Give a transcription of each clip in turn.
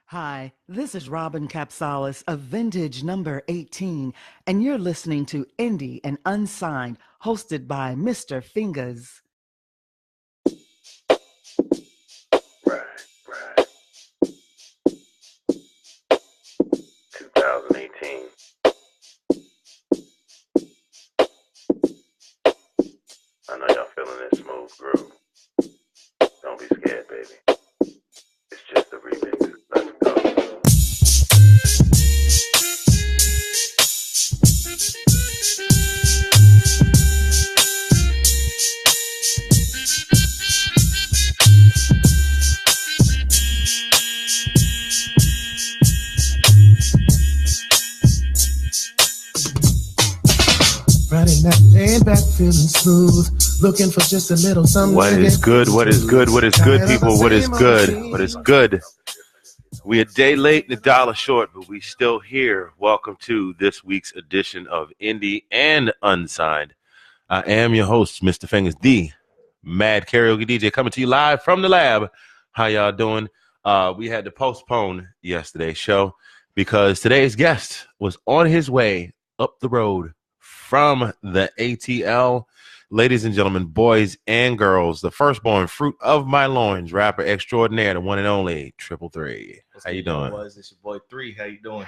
Hi, this is Robin Capsalis of Vintage number 18, and you're listening to Indie and Unsigned, hosted by Mr. Fingers. Right. 2018. I know y'all feeling this smooth groove. Don't be scared, baby. It's just a remix. Let's go. Friday night and back feeling smooth, looking for just a little something. What is good? What is good? What is good, people? What is good? What is good? We a day late and a dollar short, but we still here. Welcome to this week's edition of Indie and Unsigned. I am your host, Mr. Fingers, the Mad Karaoke DJ, coming to you live from the lab. How y'all doing? We had to postpone yesterday's show because today's guest was on his way up the road from the ATL. Ladies and gentlemen, boys and girls, the firstborn fruit of my loins, rapper extraordinaire, the one and only Triple Three. How you doing? It's your boy 3. How you doing?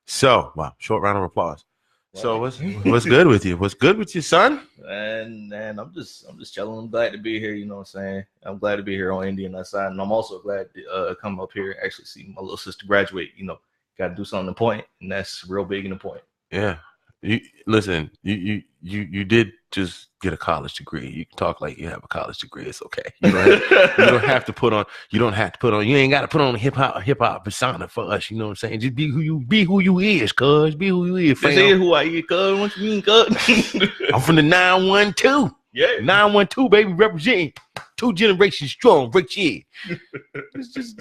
So, wow, short round of applause. So, what's good with you? What's good with you, son? And I'm just chilling. I'm glad to be here. You know what I'm saying? I'm glad to be here on Indian side, and I'm also glad to come up here and actually see my little sister graduate. You know, got to do something important, and that's real big and important. Yeah. Listen, you did just get a college degree. You can talk like you have a college degree. It's okay. You don't have to put on. You ain't got to put on a hip hop persona for us. You know what I'm saying? Just be who you is, cuz. Be who you is. This is who I is, cuz. What you mean, cuz? I'm from the 912. Yeah, 912, baby, representing 2 generations strong. Rich here. It's just.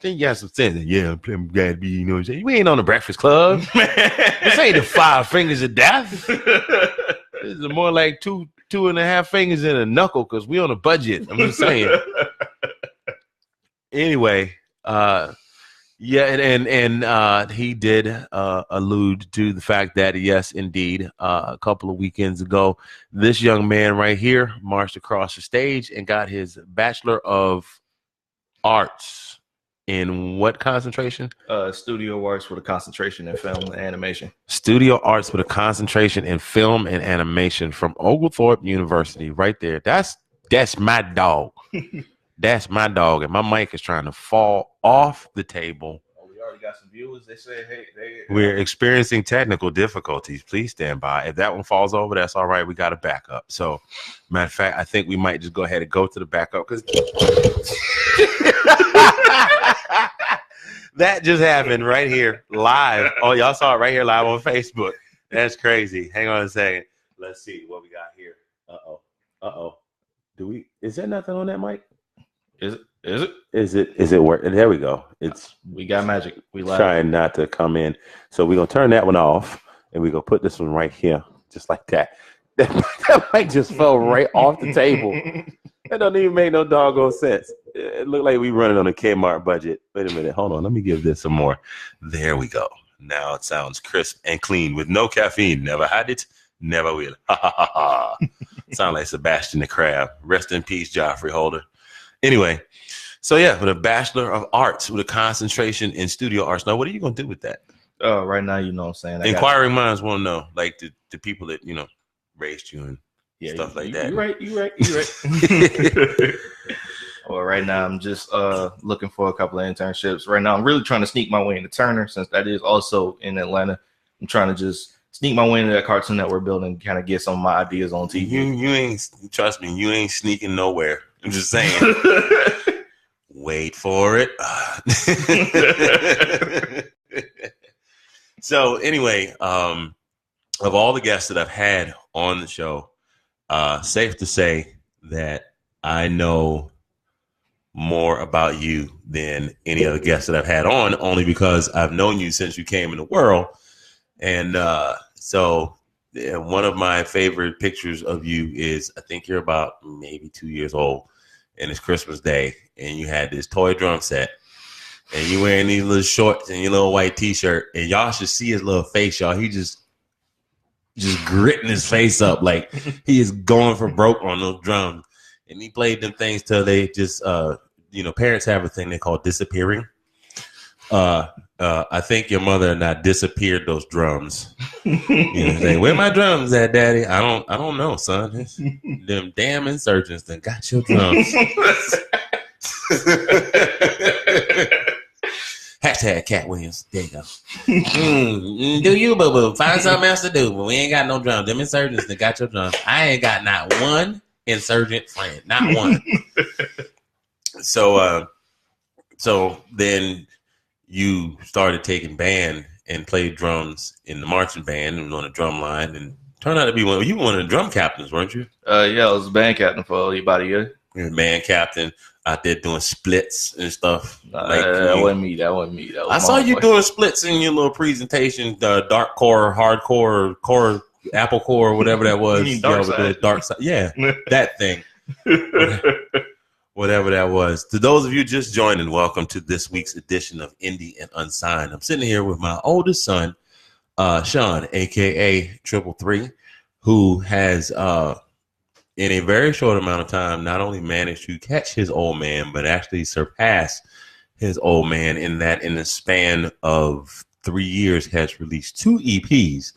Then you have some sense. Yeah, I'm glad to be, you know what I'm saying? We ain't on the Breakfast Club. This ain't the 5 fingers of death. This is more like two and a half fingers and a knuckle because we on a budget. I'm just saying. Anyway, yeah, and he did allude to the fact that, yes, indeed, a couple of weekends ago, this young man right here marched across the stage and got his Bachelor of Arts. In what concentration? Studio arts with a concentration in film and animation. Studio arts with a concentration in film and animation from Oglethorpe University, right there. That's my dog. That's my dog, and my mic is trying to fall off the table. Oh, we already got some viewers. They say, hey, we're experiencing technical difficulties. Please stand by. If that one falls over, that's all right. We got a backup. So, matter of fact, I think we might just go ahead and go to the backup because. That just happened right here live. Oh, y'all saw it right here live on Facebook. That's crazy. Hang on a second. Let's see what we got here. Uh-oh. Is there nothing on that mic? Is it working? There we go. We got magic. We live. Trying not to come in. So we're gonna turn that one off and we're gonna put this one right here, just like that. That mic just fell right off the table. That don't even make no doggone sense. It looked like we running on a Kmart budget. Wait a minute. Hold on. Let me give this some more. There we go. Now it sounds crisp and clean with no caffeine. Never had it. Never will. Ha ha ha ha. Sound like Sebastian the Crab. Rest in peace, Joffrey Holder. Anyway, so yeah, with a Bachelor of Arts with a concentration in studio arts. Now, what are you going to do with that? Right now, you know what I'm saying? Inquiring minds want to know, like the people that, you know, raised you and stuff like that. You're right. Well, right now I'm just looking for a couple of internships. Right now I'm really trying to sneak my way into Turner, since that is also in Atlanta. I'm trying to just sneak my way into that Cartoon Network building, kind of get some of my ideas on TV. You ain't, trust me, you ain't sneaking nowhere. I'm just saying. Wait for it. So anyway, of all the guests that I've had on the show, safe to say that I know more about you than any other guest that I've had on, only because I've known you since you came in the world. And so one of my favorite pictures of you is, I think you're about maybe 2 years old. and it's Christmas Day, and you had this toy drum set, and you wearing these little shorts and your little white T-shirt, and y'all should see his little face, y'all. He just gritting his face up like he is going for broke on those drums, and he played them things till they just, parents have a thing they call disappearing. I think your mother and I disappeared those drums. Say, where my drums at, Daddy? I don't know, son. Them damn insurgents that got your drums. Hashtag Cat Williams. There you go. Do you, boo boo? Find something else to do, but we ain't got no drums. Them insurgents that got your drums. I ain't got not one insurgent friend, not one. So then you started taking band and played drums in the marching band and on the drum line, and turned out to be one of the drum captains, weren't you? Yeah, I was a band captain for about a year. You're a band captain out there doing splits and stuff. That wasn't me. That was I saw you doing splits in your little presentation, dark core, hardcore, core, apple core, whatever that was. You mean dark side? Dark side. Yeah, that thing. Whatever that was. To those of you just joining, welcome to this week's edition of Indie and Unsigned. I'm sitting here with my oldest son, Sean, aka 333, who has in a very short amount of time not only managed to catch his old man, but actually surpass his old man in that in the span of 3 years has released 2 EPs.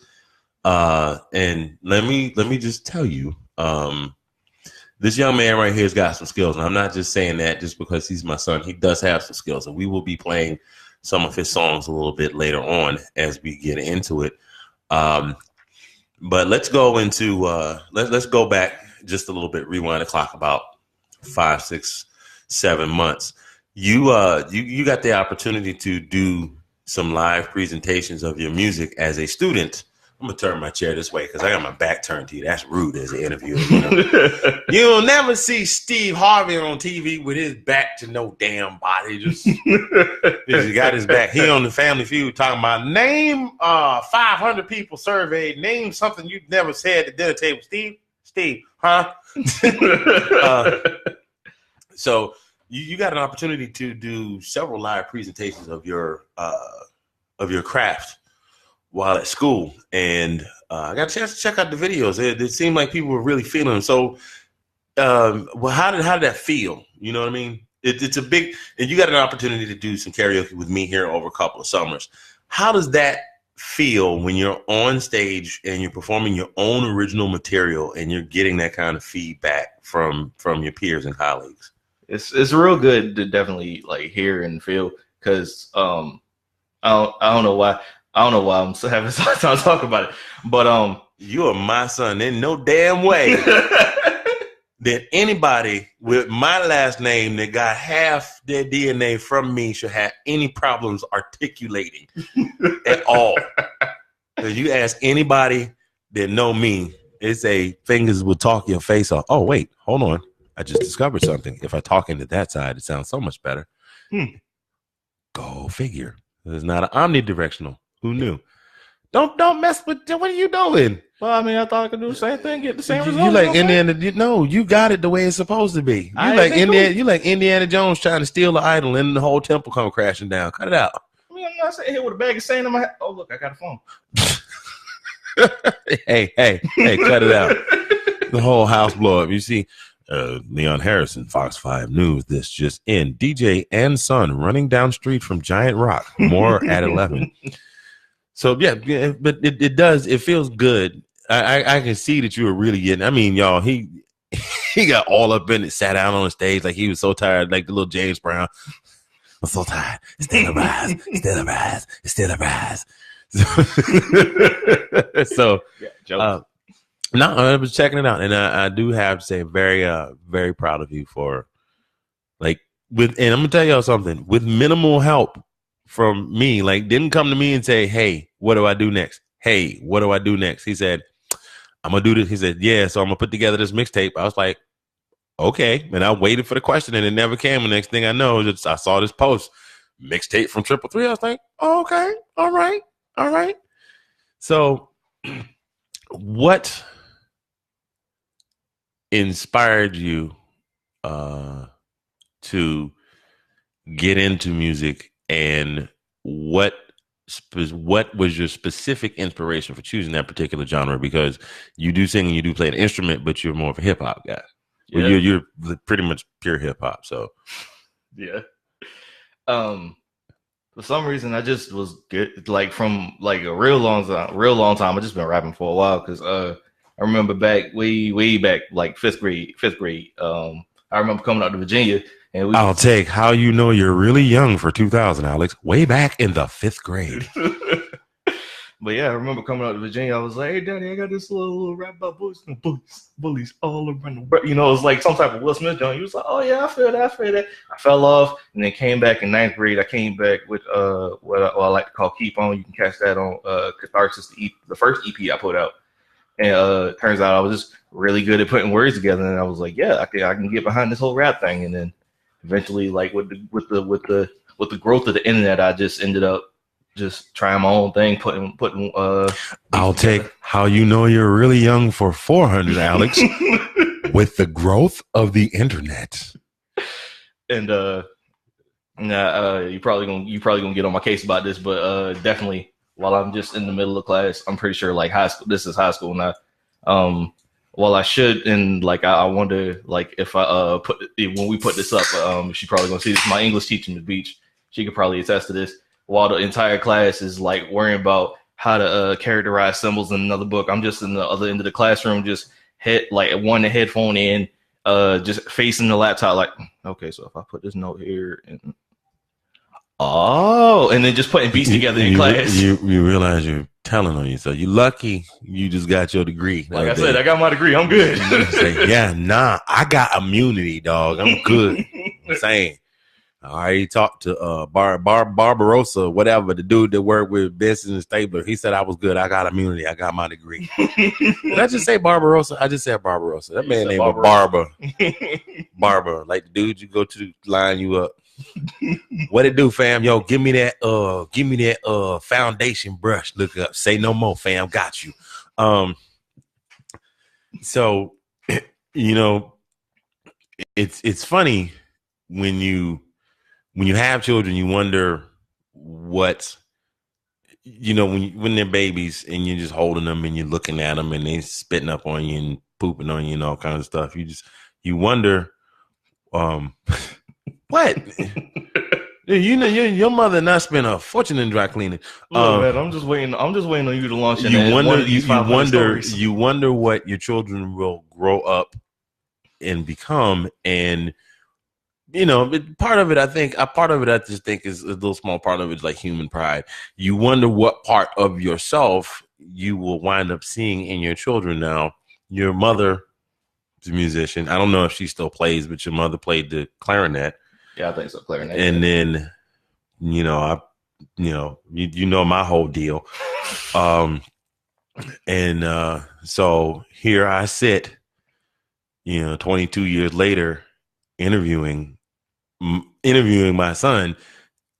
And let me just tell you, this young man right here has got some skills, and I'm not just saying that just because he's my son. He does have some skills, and we will be playing some of his songs a little bit later on as we get into it. But let's go into let's go back just a little bit, rewind the clock about 5, 6, 7 months. You got the opportunity to do some live presentations of your music as a student. I'm gonna turn my chair this way because I got my back turned to you. That's rude as an interviewer. You'll never see Steve Harvey on TV with his back to no damn body. Just he got his back. He on the Family Feud talking about name 500 people surveyed. Name something you've never said at the dinner table. Steve, huh? So you got an opportunity to do several live presentations of your craft while at school, and I got a chance to check out the videos. It seemed like people were really feeling them. So, how did that feel? You know what I mean? It's a big, and you got an opportunity to do some karaoke with me here over a couple of summers. How does that feel when you're on stage and you're performing your own original material and you're getting that kind of feedback from your peers and colleagues? It's real good to definitely like hear and feel, because I don't know why. I don't know why I'm so having so much time talking about it, but you are my son. In no damn way that anybody with my last name that got half their DNA from me should have any problems articulating at all. Because you ask anybody that know me, it's a fingers will talk your face off. Oh wait, hold on. I just discovered something. If I talk into that side, it sounds so much better. Go figure. It's not an omnidirectional. Who knew? Don't mess with. What are you doing? Well, I mean, I thought I could do the same thing, get the same result. You like Indiana? You got it the way it's supposed to be. You like Indiana? Cool. You like Indiana Jones trying to steal the idol and the whole temple come crashing down. Cut it out. I mean, I'm not sitting here with a bag of sand in my head. Oh, look, I got a phone. hey, cut it out. The whole house blow up. You see, Leon Harrison, Fox 5 News. This just in: DJ and son running down street from Giant Rock. More at 11. So yeah, but it does. It feels good. I can see that you were really getting. I mean, y'all, he got all up in it, sat down on the stage like he was so tired, like the little James Brown. I'm so tired. Still a rise. Still a rise. Still a rise. So, no, I was checking it out, and I do have to say, very, very proud of you for like and I'm gonna tell y'all something with minimal help from me. Like, didn't come to me and say, "Hey, what do I do next?" Hey, what do I do next? He said, "I'm gonna do this." He said, "Yeah, so I'm gonna put together this mixtape." I was like, "Okay," and I waited for the question, and it never came. And next thing I know, I saw this post, mixtape from 333. I was like, oh, "Okay, all right." So, what inspired you to get into music, and what was your specific inspiration for choosing that particular genre? Because you do sing and you do play an instrument, but you're more of a hip hop guy. Yeah. Well, you're pretty much pure hip hop. So yeah. For some reason, I just was good, like from like a real long time. I just been rapping for a while because I remember back way back like fifth grade. I remember coming out to Virginia, and I'll take how you know you're really young for 2000, Alex. Way back in the 5th grade. But yeah, I remember coming out to Virginia. I was like, "Hey, Daddy, I got this little rap about bullies all around the world." You know, it was like some type of Will Smith joint. He was like, "Oh yeah, I feel that." I fell off, and then came back in 9th grade. I came back with what I like to call "Keep On." You can catch that on Catharsis, the first EP I put out. And turns out I was just really good at putting words together, and I was like, "Yeah, I can get behind this whole rap thing." And then eventually, like with the growth of the internet, I just ended up just trying my own thing, putting I'll take how you know you're really young for 400, Alex. With the growth of the internet. And you probably gonna get on my case about this, but definitely while I'm just in the middle of class, I'm pretty sure like high school, this is high school now. While I should, and like I wonder like if I when we put this up, she's probably gonna see this. My English teacher, Ms. Beach, she could probably attest to this. While the entire class is like worrying about how to characterize symbols in another book, I'm just in the other end of the classroom, just one headphone in, just facing the laptop, like, okay, so if I put this note here, and then just putting beats together in class. You realize you're telling on yourself. You're lucky you just got your degree. Like I said, I got my degree. I'm good. I got immunity, dog. I'm good. I'm saying. I already talked to Barbarossa, whatever, the dude that worked with Benson and Stabler. He said I was good. I got immunity. I got my degree. Did I just say Barbarossa? I just said Barbarossa. That man named was Barber. Barber, like the dude you go to line you up. What it do, fam? Yo, give me that foundation brush. Look up. Say no more, fam. Got you. So, you know, it's funny when you have children, you wonder what, you know, when they're babies and you're just holding them and you're looking at them and they spitting up on you and pooping on you and all kinds of stuff. You wonder, what? You know, your mother not spent a fortune in dry cleaning. Man, I'm just waiting on you to launch. You wonder what your children will grow up and become, and you know, part of it, I just think is a little small part of it is like human pride. You wonder what part of yourself you will wind up seeing in your children. Now, your mother is a musician. I don't know if she still plays, but your mother played the clarinet. Yeah, I think so, clarinet. And then, you know, you know my whole deal. So here I sit, you know, 22 years later, interviewing my son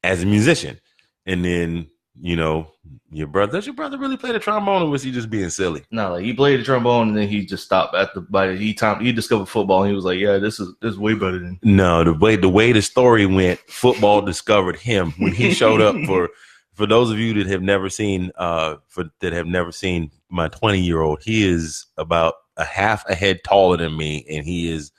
as a musician. And then, you know, does your brother really play the trombone, or was he just being silly? No, like he played the trombone and then he just stopped by the time he discovered football and he was like, yeah, this is way better than. No, the way the story went, football discovered him when he showed up. For those of you that have never seen my 20-year-old, he is about a half a head taller than me, and he is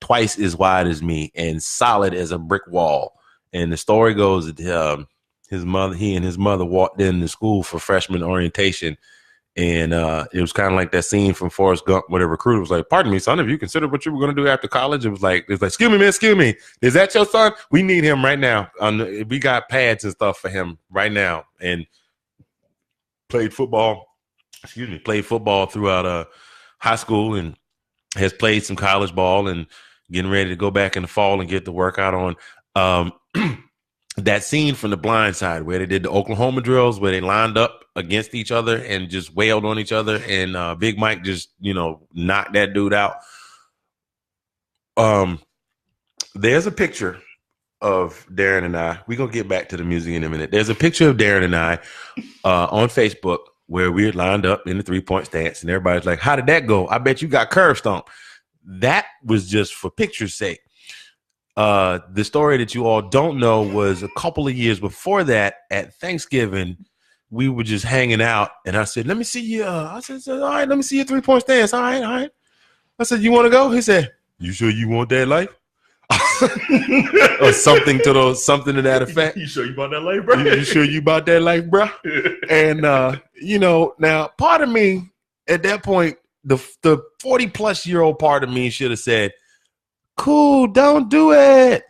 twice as wide as me and solid as a brick wall. And the story goes that he and his mother walked into school for freshman orientation, and it was kind of like that scene from Forrest Gump where the recruiter was like, "Pardon me, son, have you considered what you were going to do after college?" It was like, "Excuse me, man, excuse me, is that your son? We need him right now. We got pads and stuff for him right now." And played football throughout high school, and has played some college ball, and getting ready to go back in the fall and get the workout on. That scene from The Blind Side where they did the Oklahoma drills, where they lined up against each other and just wailed on each other, and Big Mike just, you know, knocked that dude out. There's a picture of Darren and I. We're going to get back to the music in a minute. There's a picture of Darren and I on Facebook where we're lined up in the 3-point stance, and everybody's like, "How did that go? I bet you got curve stomp." That was just for picture's sake. The story that you all don't know was a couple of years before that at Thanksgiving, we were just hanging out, and I said, let me see you. I said, all right, let me see your 3-point stance. All right. I said, you want to go? He said, you sure you want that life? Or something to that effect. You sure you about that life, bro? You sure you about that life, bro? And now part of me at that point, the 40-plus-year-old part of me should have said, cool, don't do it.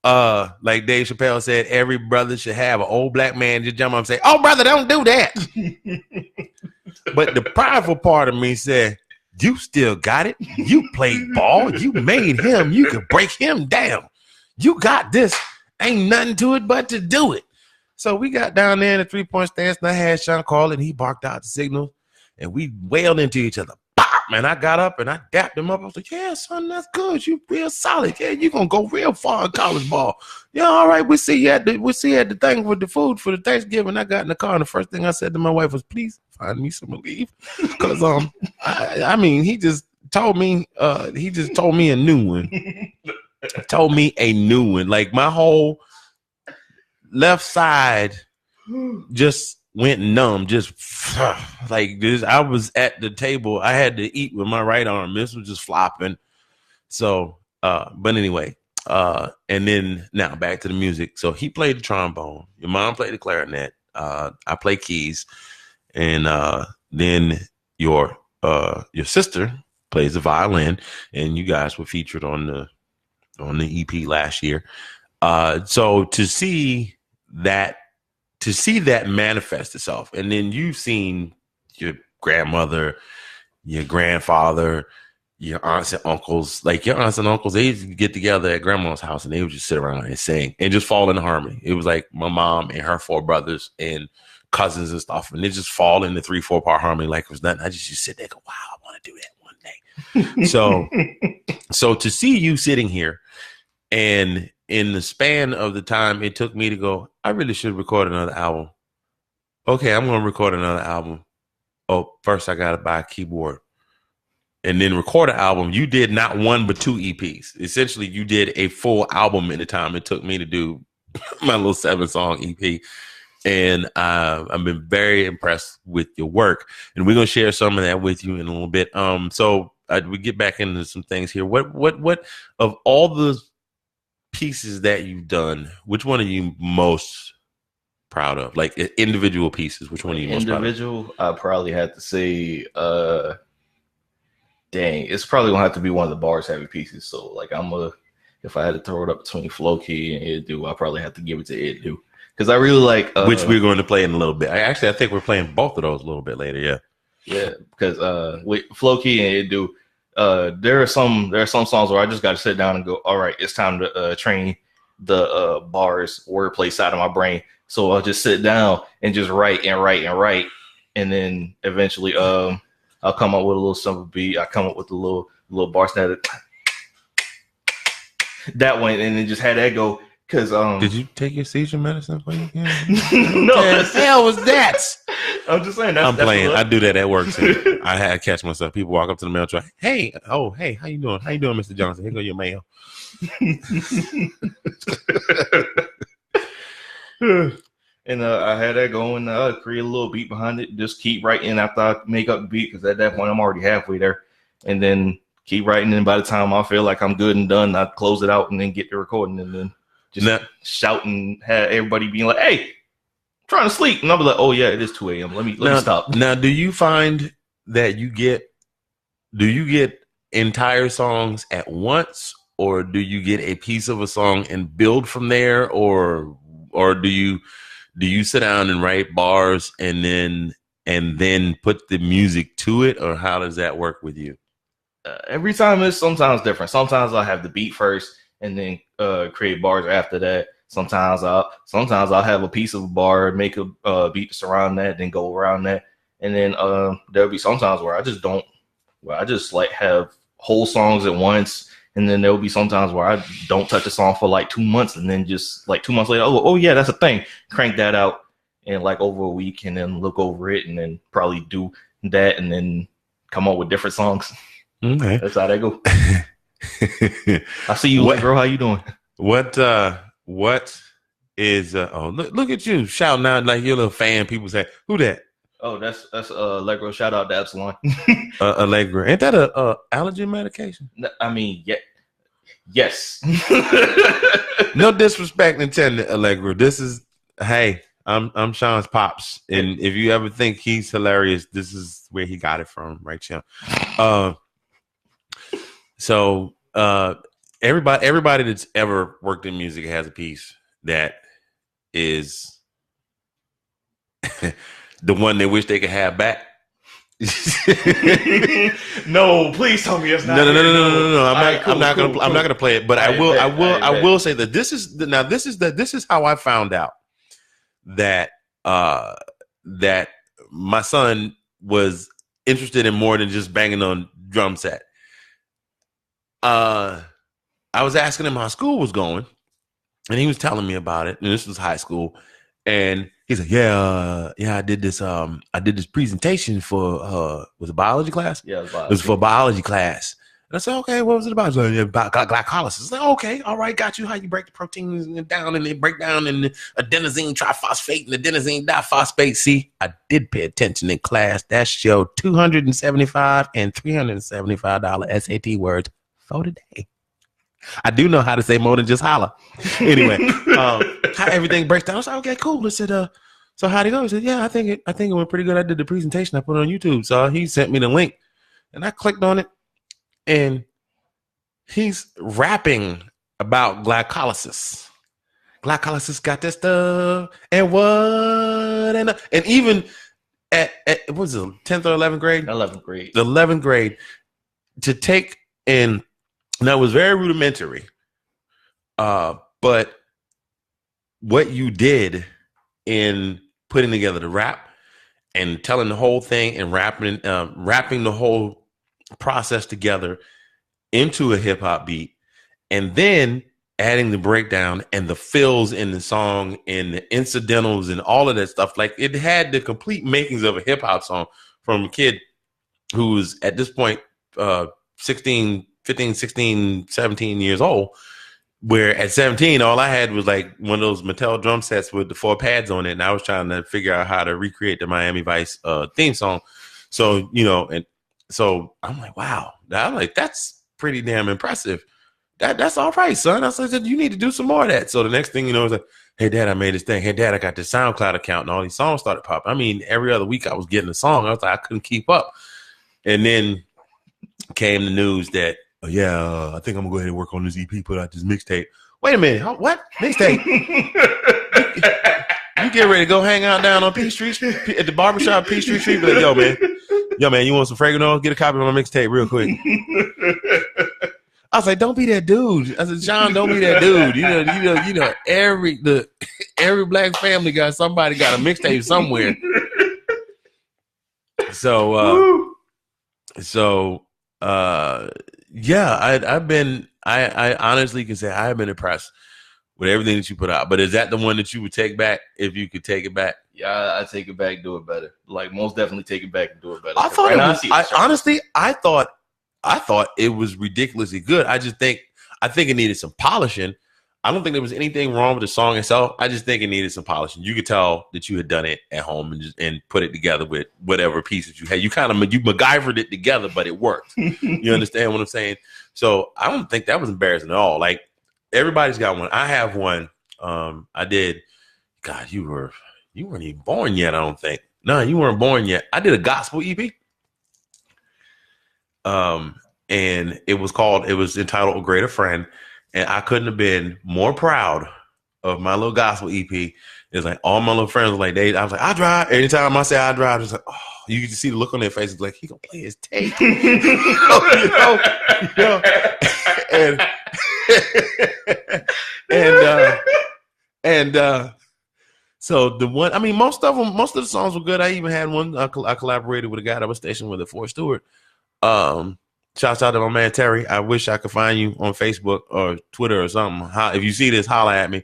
Like Dave Chappelle said, every brother should have an old black man just jump up and say, oh, brother, don't do that. But the prideful part of me said, you still got it. You played ball. You made him. You could break him down. You got this. Ain't nothing to it but to do it. So we got down there in the 3-point stance, and I had Sean call, and he barked out the signal, and we wailed into each other. Man, I got up and I dapped him up. I was like, yeah, son, that's good. You real solid. Yeah, you gonna go real far in college ball. Yeah, all right. We'll see you at the thing with the food for the Thanksgiving. I got in the car, and the first thing I said to my wife was, please find me some relief. Because he just told me a new one. Told me a new one. Like my whole left side just went numb, just like this. I was at the table. I had to eat with my right arm. This was just flopping. So, but anyway, and then now back to the music. So he played the trombone. Your mom played the clarinet. I play keys, and then your sister plays the violin, and you guys were featured on the EP last year. So to see that manifest itself, and then you've seen your grandmother, your grandfather, your aunts and uncles. Like your aunts and uncles, they used to get together at grandma's house and they would just sit around and sing and just fall into harmony. It was like my mom and her 4 brothers and cousins and stuff, and they just fall into 3-4 part harmony like it was nothing. I just used to sit there and go, wow, I want to do that one day. So to see you sitting here, and in the span of the time it took me to go, I really should record another album. Okay, I'm going to record another album. Oh, first I got to buy a keyboard and then record an album. You did not 1, but 2 EPs. Essentially, you did a full album in the time it took me to do my little 7-song EP. And I've been very impressed with your work. And we're going to share some of that with you in a little bit. So we get back into some things here. What of all the pieces that you've done, which one are you most proud of? Like individual pieces, which one are you most proud of? Individual, I probably have to say, it's probably gonna have to be one of the bars heavy pieces. So like if I had to throw it up between Flow Key and It Do, I probably have to give it to It Do. Because I really like which we're going to play in a little bit. I think we're playing both of those a little bit later, yeah. Because with Flow Key and It Do, there are some songs where I just got to sit down and go, all right, it's time to train the bars wordplay side of my brain. So I'll just sit down and just write, and then eventually I'll come up with a little simple beat. I come up with a little bar snare that one, and then just had that go. Cause did you take your seizure medicine? No, what the hell was that? I'm just saying. I'm playing. I do that at work too. I had to catch myself. People walk up to the mail truck. Hey, how you doing? How you doing, Mr. Johnson? Here go your mail. And I had that going. Create a little beat behind it. Just keep writing after I make up the beat, because at that point I'm already halfway there. And then keep writing. And by the time I feel like I'm good and done, I close it out and then get the recording, and then just shout and have everybody being like, "Hey, I'm trying to sleep," and I'll be like, "Oh yeah, it is 2 a.m. Let me stop." Now, do you find that you get entire songs at once, or do you get a piece of a song and build from there, or do you sit down and write bars and then put the music to it, or how does that work with you? Every time it's sometimes different. Sometimes I'll have the beat first and then create bars after that. Sometimes I'll have a piece of a bar, make a beat to surround that, then go around that, and then there'll be sometimes where I just like have whole songs at once, and then there'll be sometimes where I don't touch a song for like 2 months, and then just like 2 months later, oh yeah, that's a thing. Crank that out in like over a week, and then look over it, and then probably do that, and then come up with different songs. Okay, that's how that go. I see you, What bro. How you doing? what is oh look at you shouting out like you're a little fan. People say, who that? Oh, that's Allegro. Shout out to Epsilon. Allegra. Ain't that a allergy medication? I mean, yeah, yes. No disrespect intended, Allegra. This is hey, I'm Sean's pops, and if you ever think he's hilarious, this is where he got it from, right, Sean? So everybody that's ever worked in music has a piece that is the one they wish they could have back. No, please tell me it's not. No. I'm not gonna play it, but I will say that this is how I found out that that my son was interested in more than just banging on drum set. I was asking him how school was going, and he was telling me about it. And this was high school, and he's like, "Yeah, I did this presentation for was it biology class? Yeah, it was for biology class." And I said, "Okay, what was it about?" Like, about glycolysis. I like, "Okay, all right, got you. How you break the proteins down, and they break down in adenosine triphosphate and adenosine diphosphate." See, I did pay attention in class. That's your $275 and $375 SAT words for today. I do know how to say more than just holla. Anyway, how everything breaks down. I was like, okay, cool. I said, so how'd it go? He said, yeah, I think it went pretty good. I did the presentation. I put it on YouTube. So he sent me the link, and I clicked on it, and he's rapping about glycolysis. Glycolysis got this stuff, and what, and even at what was it, 10th or 11th grade? 11th grade. The 11th grade to take in. Now, it was very rudimentary, but what you did in putting together the rap and telling the whole thing and wrapping the whole process together into a hip hop beat, and then adding the breakdown and the fills in the song and the incidentals and all of that stuff, like it had the complete makings of a hip hop song from a kid who was at this point 15, 16, 17 years old, where at 17, all I had was like one of those Mattel drum sets with the 4 pads on it. And I was trying to figure out how to recreate the Miami Vice theme song. So, and so I'm like, wow, I'm like, that's pretty damn impressive. That's all right, son. I said, you need to do some more of that. So the next thing you know, it's like, hey, Dad, I made this thing. Hey, Dad, I got this SoundCloud account, and all these songs started popping. I mean, every other week I was getting a song. I was like, I couldn't keep up. And then came the news that, oh, yeah, I think I'm gonna go ahead and work on this EP, put out this mixtape. Wait a minute, what mixtape? You get ready to go hang out down on P Street at the barbershop, P Street. Be like, yo, man, you want some fragrant oil? Get a copy of my mixtape real quick. I was like, don't be that dude. I said, John, don't be that dude. You know, every black family got somebody got a mixtape somewhere. Yeah, I honestly can say I have been impressed with everything that you put out. But is that the one that you would take back if you could take it back? Yeah, I take it back, do it better. Like most definitely take it back and do it better. I thought it was ridiculously good. I think it needed some polishing. I don't think there was anything wrong with the song itself. I just think it needed some polishing. You could tell that you had done it at home and put it together with whatever pieces you had. You MacGyvered it together, but it worked. You understand what I'm saying? So I don't think that was embarrassing at all. Like everybody's got one. I have one. I did. God, you weren't even born yet. I don't think. No, you weren't born yet. I did a gospel EP. And it was entitled A Greater Friend. And I couldn't have been more proud of my little gospel EP. It's like all my little friends were like, I was like, I drive. Anytime I say I drive, it's like, oh, you can see the look on their faces like, he gonna play his tape. So the one, I mean, most of the songs were good. I even had one, I collaborated with a guy that was stationed with it, Fort Stewart. Shouts out to my man Terry. I wish I could find you on Facebook or Twitter or something. If you see this, holla at me.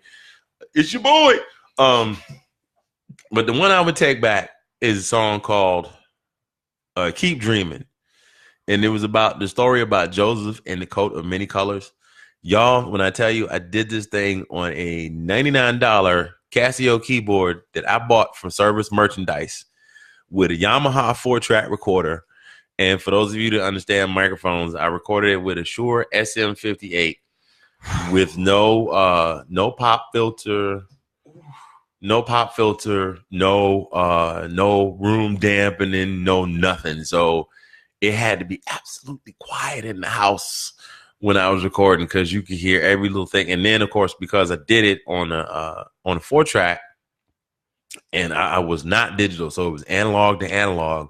It's your boy. But the one I would take back is a song called Keep Dreaming. and it was about the story about Joseph and the coat of many colors. Y'all, when I tell you, I did this thing on a $99 Casio keyboard that I bought from Service Merchandise with a Yamaha 4-track recorder. And for those of you that understand microphones, I recorded it with a Shure SM58 with no pop filter, no room dampening, no nothing. So it had to be absolutely quiet in the house when I was recording because you could hear every little thing. And then, of course, because I did it on a 4-track and I was not digital, so it was analog to analog.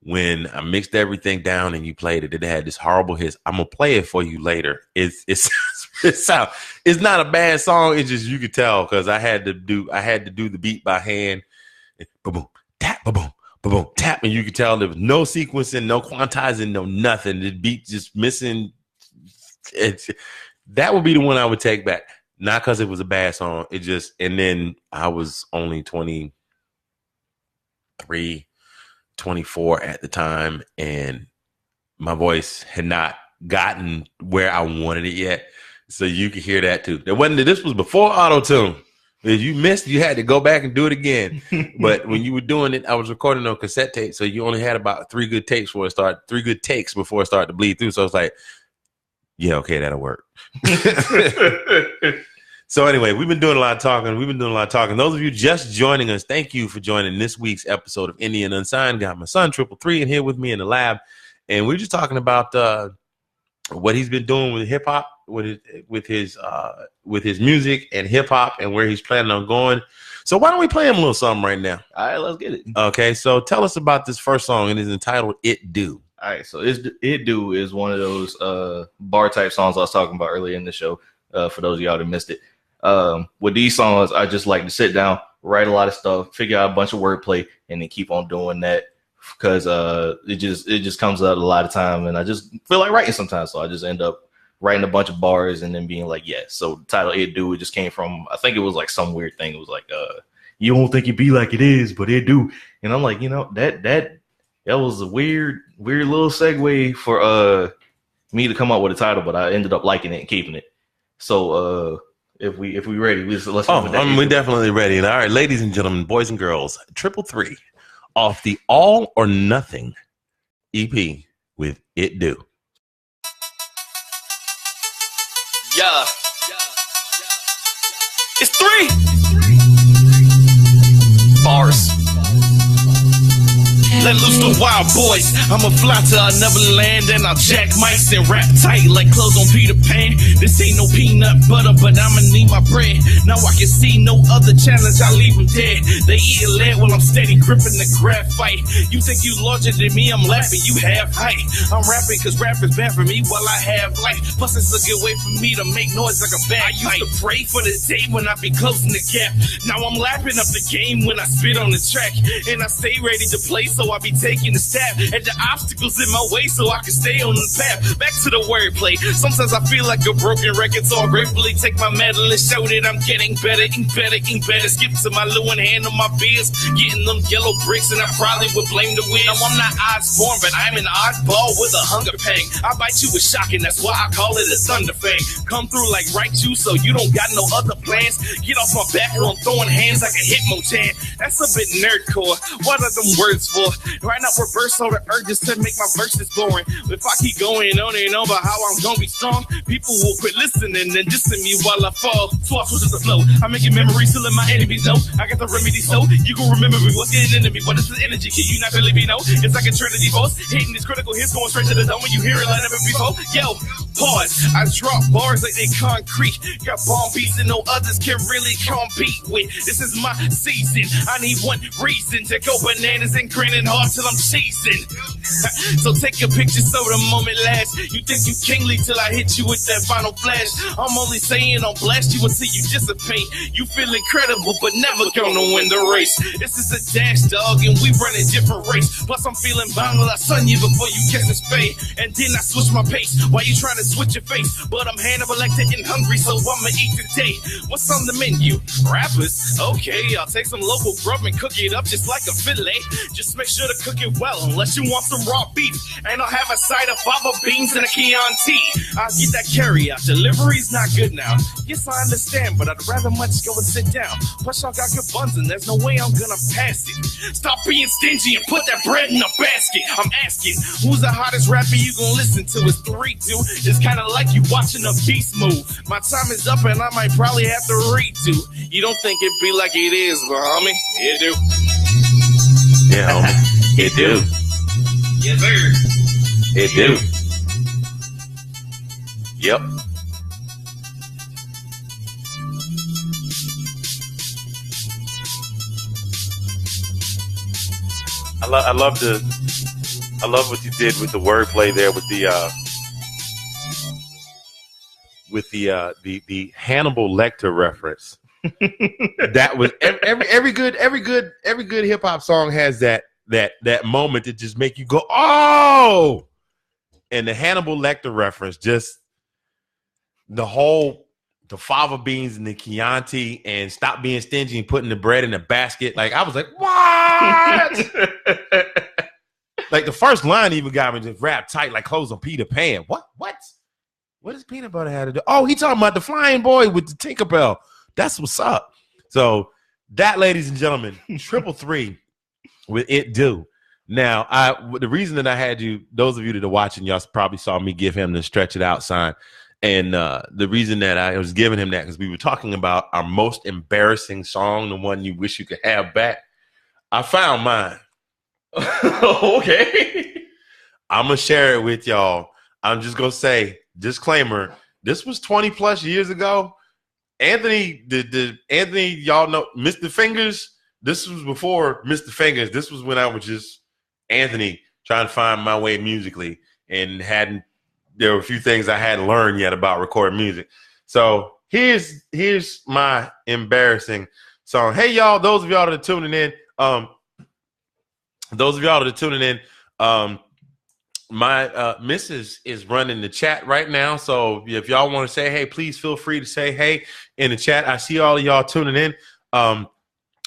When I mixed everything down and you played it, it had this horrible hiss. I'm gonna play it for you later. It's not a bad song. It's just you could tell because I had to do the beat by hand. Boom, boom, tap, boom, boom, boom, boom, tap, and you could tell there was no sequencing, no quantizing, no nothing. The beat just missing. That would be the one I would take back. Not because it was a bad song. It just, and then I was only 23, 24 at the time, and my voice had not gotten where I wanted it yet. So you could hear that too. This was before auto-tune. If you missed, you had to go back and do it again. But when you were doing it, I was recording on cassette tape, so you only had about 3 good takes before it started to bleed through. So it's like, yeah, okay, that'll work. So anyway, we've been doing a lot of talking. Those of you just joining us, thank you for joining this week's episode of Indie and Unsigned. Got my son, 333, in here with me in the lab. And we're just talking about what he's been doing with hip hop, with his music and hip hop, and where he's planning on going. So why don't we play him a little something right now? All right, let's get it. Okay, so tell us about this first song, and it's entitled "It Do." All right, so It Do is one of those bar type songs I was talking about earlier in the show. For those of y'all that missed it. With these songs, I just like to sit down, write a lot of stuff, figure out a bunch of wordplay, and then keep on doing that because it just comes out a lot of time, and I just feel like writing sometimes. So I just end up writing a bunch of bars and then being like, yeah. So the title "It Do" it just came from, I think it was like some weird thing. It was like, you don't think it be like it is, but it do. And I'm like, that was a weird little segue for me to come up with a title, but I ended up liking it and keeping it. So if we ready, let's we're definitely ready. And all right, ladies and gentlemen, boys and girls, 333 off the All or Nothing EP with "It Do." Yeah. It's 3 bars. Let loose the wild boys. I'ma fly to another land and I'll jack mics and rap tight like clothes on Peter Pan. This ain't no peanut butter, but I'ma need my bread. Now I can see no other challenge, I leave them dead. They eating lead while I'm steady gripping the graphite. You think you larger than me, I'm laughing, you half height. I'm rapping cause rap is bad for me while I have life. Plus it's a good way for me to make noise like a bag. I used to pray for the day when I be closing the gap. Now I'm lapping up the game when I spit on the track. And I stay ready to play, so I be taking a stab at the obstacles in my way so I can stay on the path. Back to the wordplay. Sometimes I feel like a broken record, so I gratefully take my medal and show that I'm getting better and better and better. Skip to my low and handle my beers, getting them yellow bricks, and I probably would blame the wind. Now I'm not Osborne, but I'm an oddball with a hunger pang. I bite you with shocking, that's why I call it a thunder fang. Come through like right you, so you don't got no other plans. Get off my back or I'm throwing hands like a Hitmonchan. That's a bit nerdcore. What are them words for? Right now reverse all the urges to make my verses boring. If I keep going on and on about how I'm gonna be strong, people will quit listening and dissing me while I fall. So I switch the flow. I'm making memories to let my enemies know I got the remedy, so you gon' remember me. What's getting into me? What is the energy? Can you not believe me? No, it's like a trinity force hitting these critical hits, going straight to the dome when you hear it like never before. Yo, pause. I drop bars like they concrete. Got bomb beats that no others can really compete with. This is my season. I need one reason to go bananas and grinning hard till I'm cheesing. So take a picture so the moment lasts. You think you kingly till I hit you with that final flash. I'm only saying I'll blast you until you dissipate. You feel incredible but never gonna win the race. This is a dash, dog, and we run a different race. Plus I'm feeling bound while I sun you before you catch the spade. And then I switch my pace while you trying to switch your face. But I'm Hannibal Lecter and hungry, so I'ma eat today. What's on the menu? Rappers? Okay, I'll take some local grub and cook it up just like a fillet. Just make sure sure to cook it well, unless you want some raw beef. And I'll have a side of fava beans and a Chianti. I'll get that carry out. Delivery's not good now. Yes, I understand, but I'd rather much go and sit down. Plus, y'all got good buns, and there's no way I'm gonna pass it. Stop being stingy and put that bread in a basket. I'm asking, who's the hottest rapper you gonna listen to? It's 3, dude. It's kind of like you watching a beast move. My time is up, and I might probably have to redo. You don't think it be like it is, but homie, it do. Yeah, homie. It do. Yes, sir. It do. Yep. I love what you did with the wordplay there with the Hannibal Lecter reference. That was every good hip hop song has that moment that just make you go, oh. And the Hannibal Lecter reference, just the fava beans and the Chianti and stop being stingy and putting the bread in the basket. Like, I was like, what? Like, the first line even got me just wrapped tight like clothes on Peter Pan. What? What does peanut butter have to do? Oh, he talking about the flying boy with the Tinkerbell. That's what's up. So that, ladies and gentlemen, 333 with It Do. Now, the reason that I had you, those of you that are watching, y'all probably saw me give him the stretch it out sign. And the reason that I was giving him that, because we were talking about our most embarrassing song, the one you wish you could have back. I found mine. Okay. I'm going to share it with y'all. I'm just going to say, disclaimer, this was 20 plus years ago. Anthony, Anthony, y'all know, Mr. Fingers, this was before Mr. Fingers. This was when I was just Anthony trying to find my way musically and there were a few things I hadn't learned yet about recording music. So here's my embarrassing song. Hey, y'all, those of y'all that are tuning in, my missus is running the chat right now. So if y'all want to say hey, please feel free to say hey in the chat. I see all of y'all tuning in.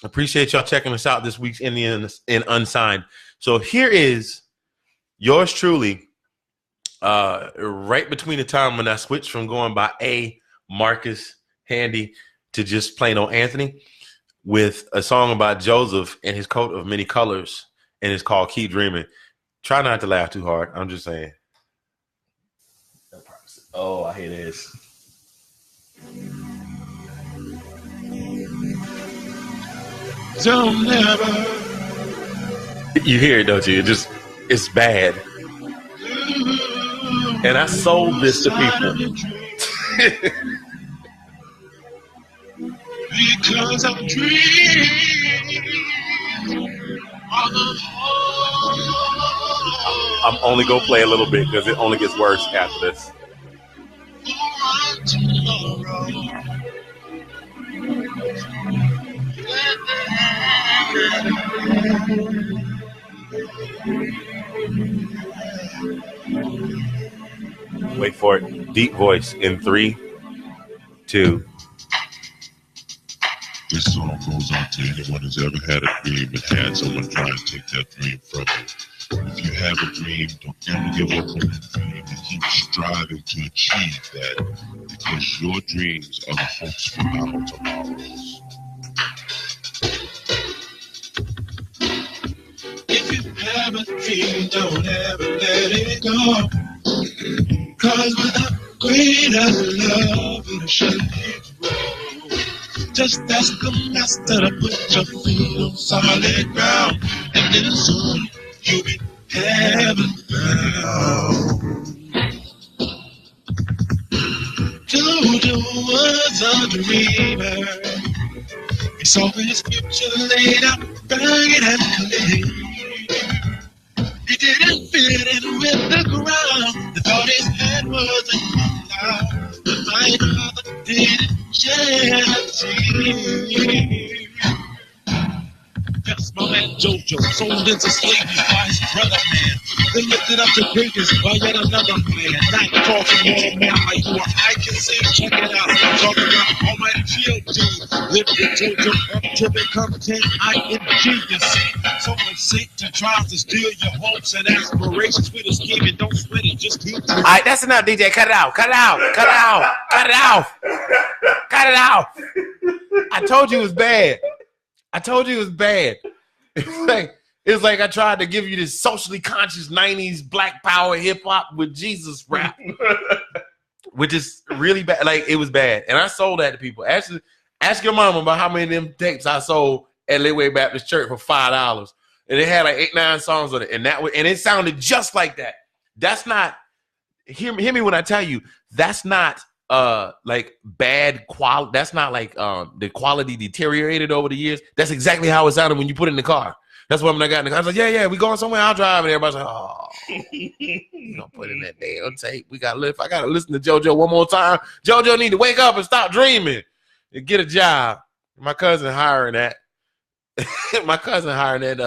Appreciate y'all checking us out this week's in Unsigned. So here is yours truly, right between the time when I switched from going by Marcus Handy to just plain old Anthony, with a song about Joseph and his coat of many colors, and it's called Keep Dreaming. Try not to laugh too hard. I'm just saying. Oh, I hear this. Don't never. You hear it, don't you? It's bad. And I sold this to people. Because I'm dreaming. I'm only going to play a little bit because it only gets worse after this. Wait for it. Deep voice in 3, 2. This song goes out to anyone who's ever had a dream and had someone try to take that dream from you. If you have a dream, don't ever give up on that dream and keep striving to achieve that, because your dreams are the hopes for our tomorrows. If you have a dream, don't ever let it go. Cause without greater love, it shouldn't grow. Just ask the master to put your feet on solid ground, and then soon you'll be heaven bound. Jojo was a dreamer. He saw his future laid out, rugged and clear. He didn't fit in with the crowd. They thought his head wasn't allowed, but my brother didn't shed a tear. That's my man Jojo, sold into slavery by his brother man. They lifted up the greatest by yet another man. Not talking more like who I can see. Check it out. Talking about almighty G.O.D. Lift the totem up to become 10-I-N-G. You see, so much Satan tries to steal your hopes and aspirations with a scheme. And don't sweat it, just keep All right, that's enough, DJ. Cut it out. Cut it out. Cut it out. Cut it out. Cut it out. I told you it was bad. I told you it was bad. It's like I tried to give you this socially conscious 90s black power hip hop with Jesus rap, which is really bad. Like, it was bad. And I sold that to people. Ask your mama about how many of them tapes I sold at Litway Baptist Church for $5. And it had like 8-9 songs on it. And it sounded just like that. That's not, hear me when I tell you, that's not like bad quality. That's not like the quality deteriorated over the years. That's exactly how it sounded when you put it in the car. That's what I got in the car. I was like, yeah, we going somewhere. I'll drive. And everybody's like, oh, you don't put in that damn tape. I got to listen to JoJo one more time. JoJo need to wake up and stop dreaming and get a job. My cousin hiring that. My cousin hiring that.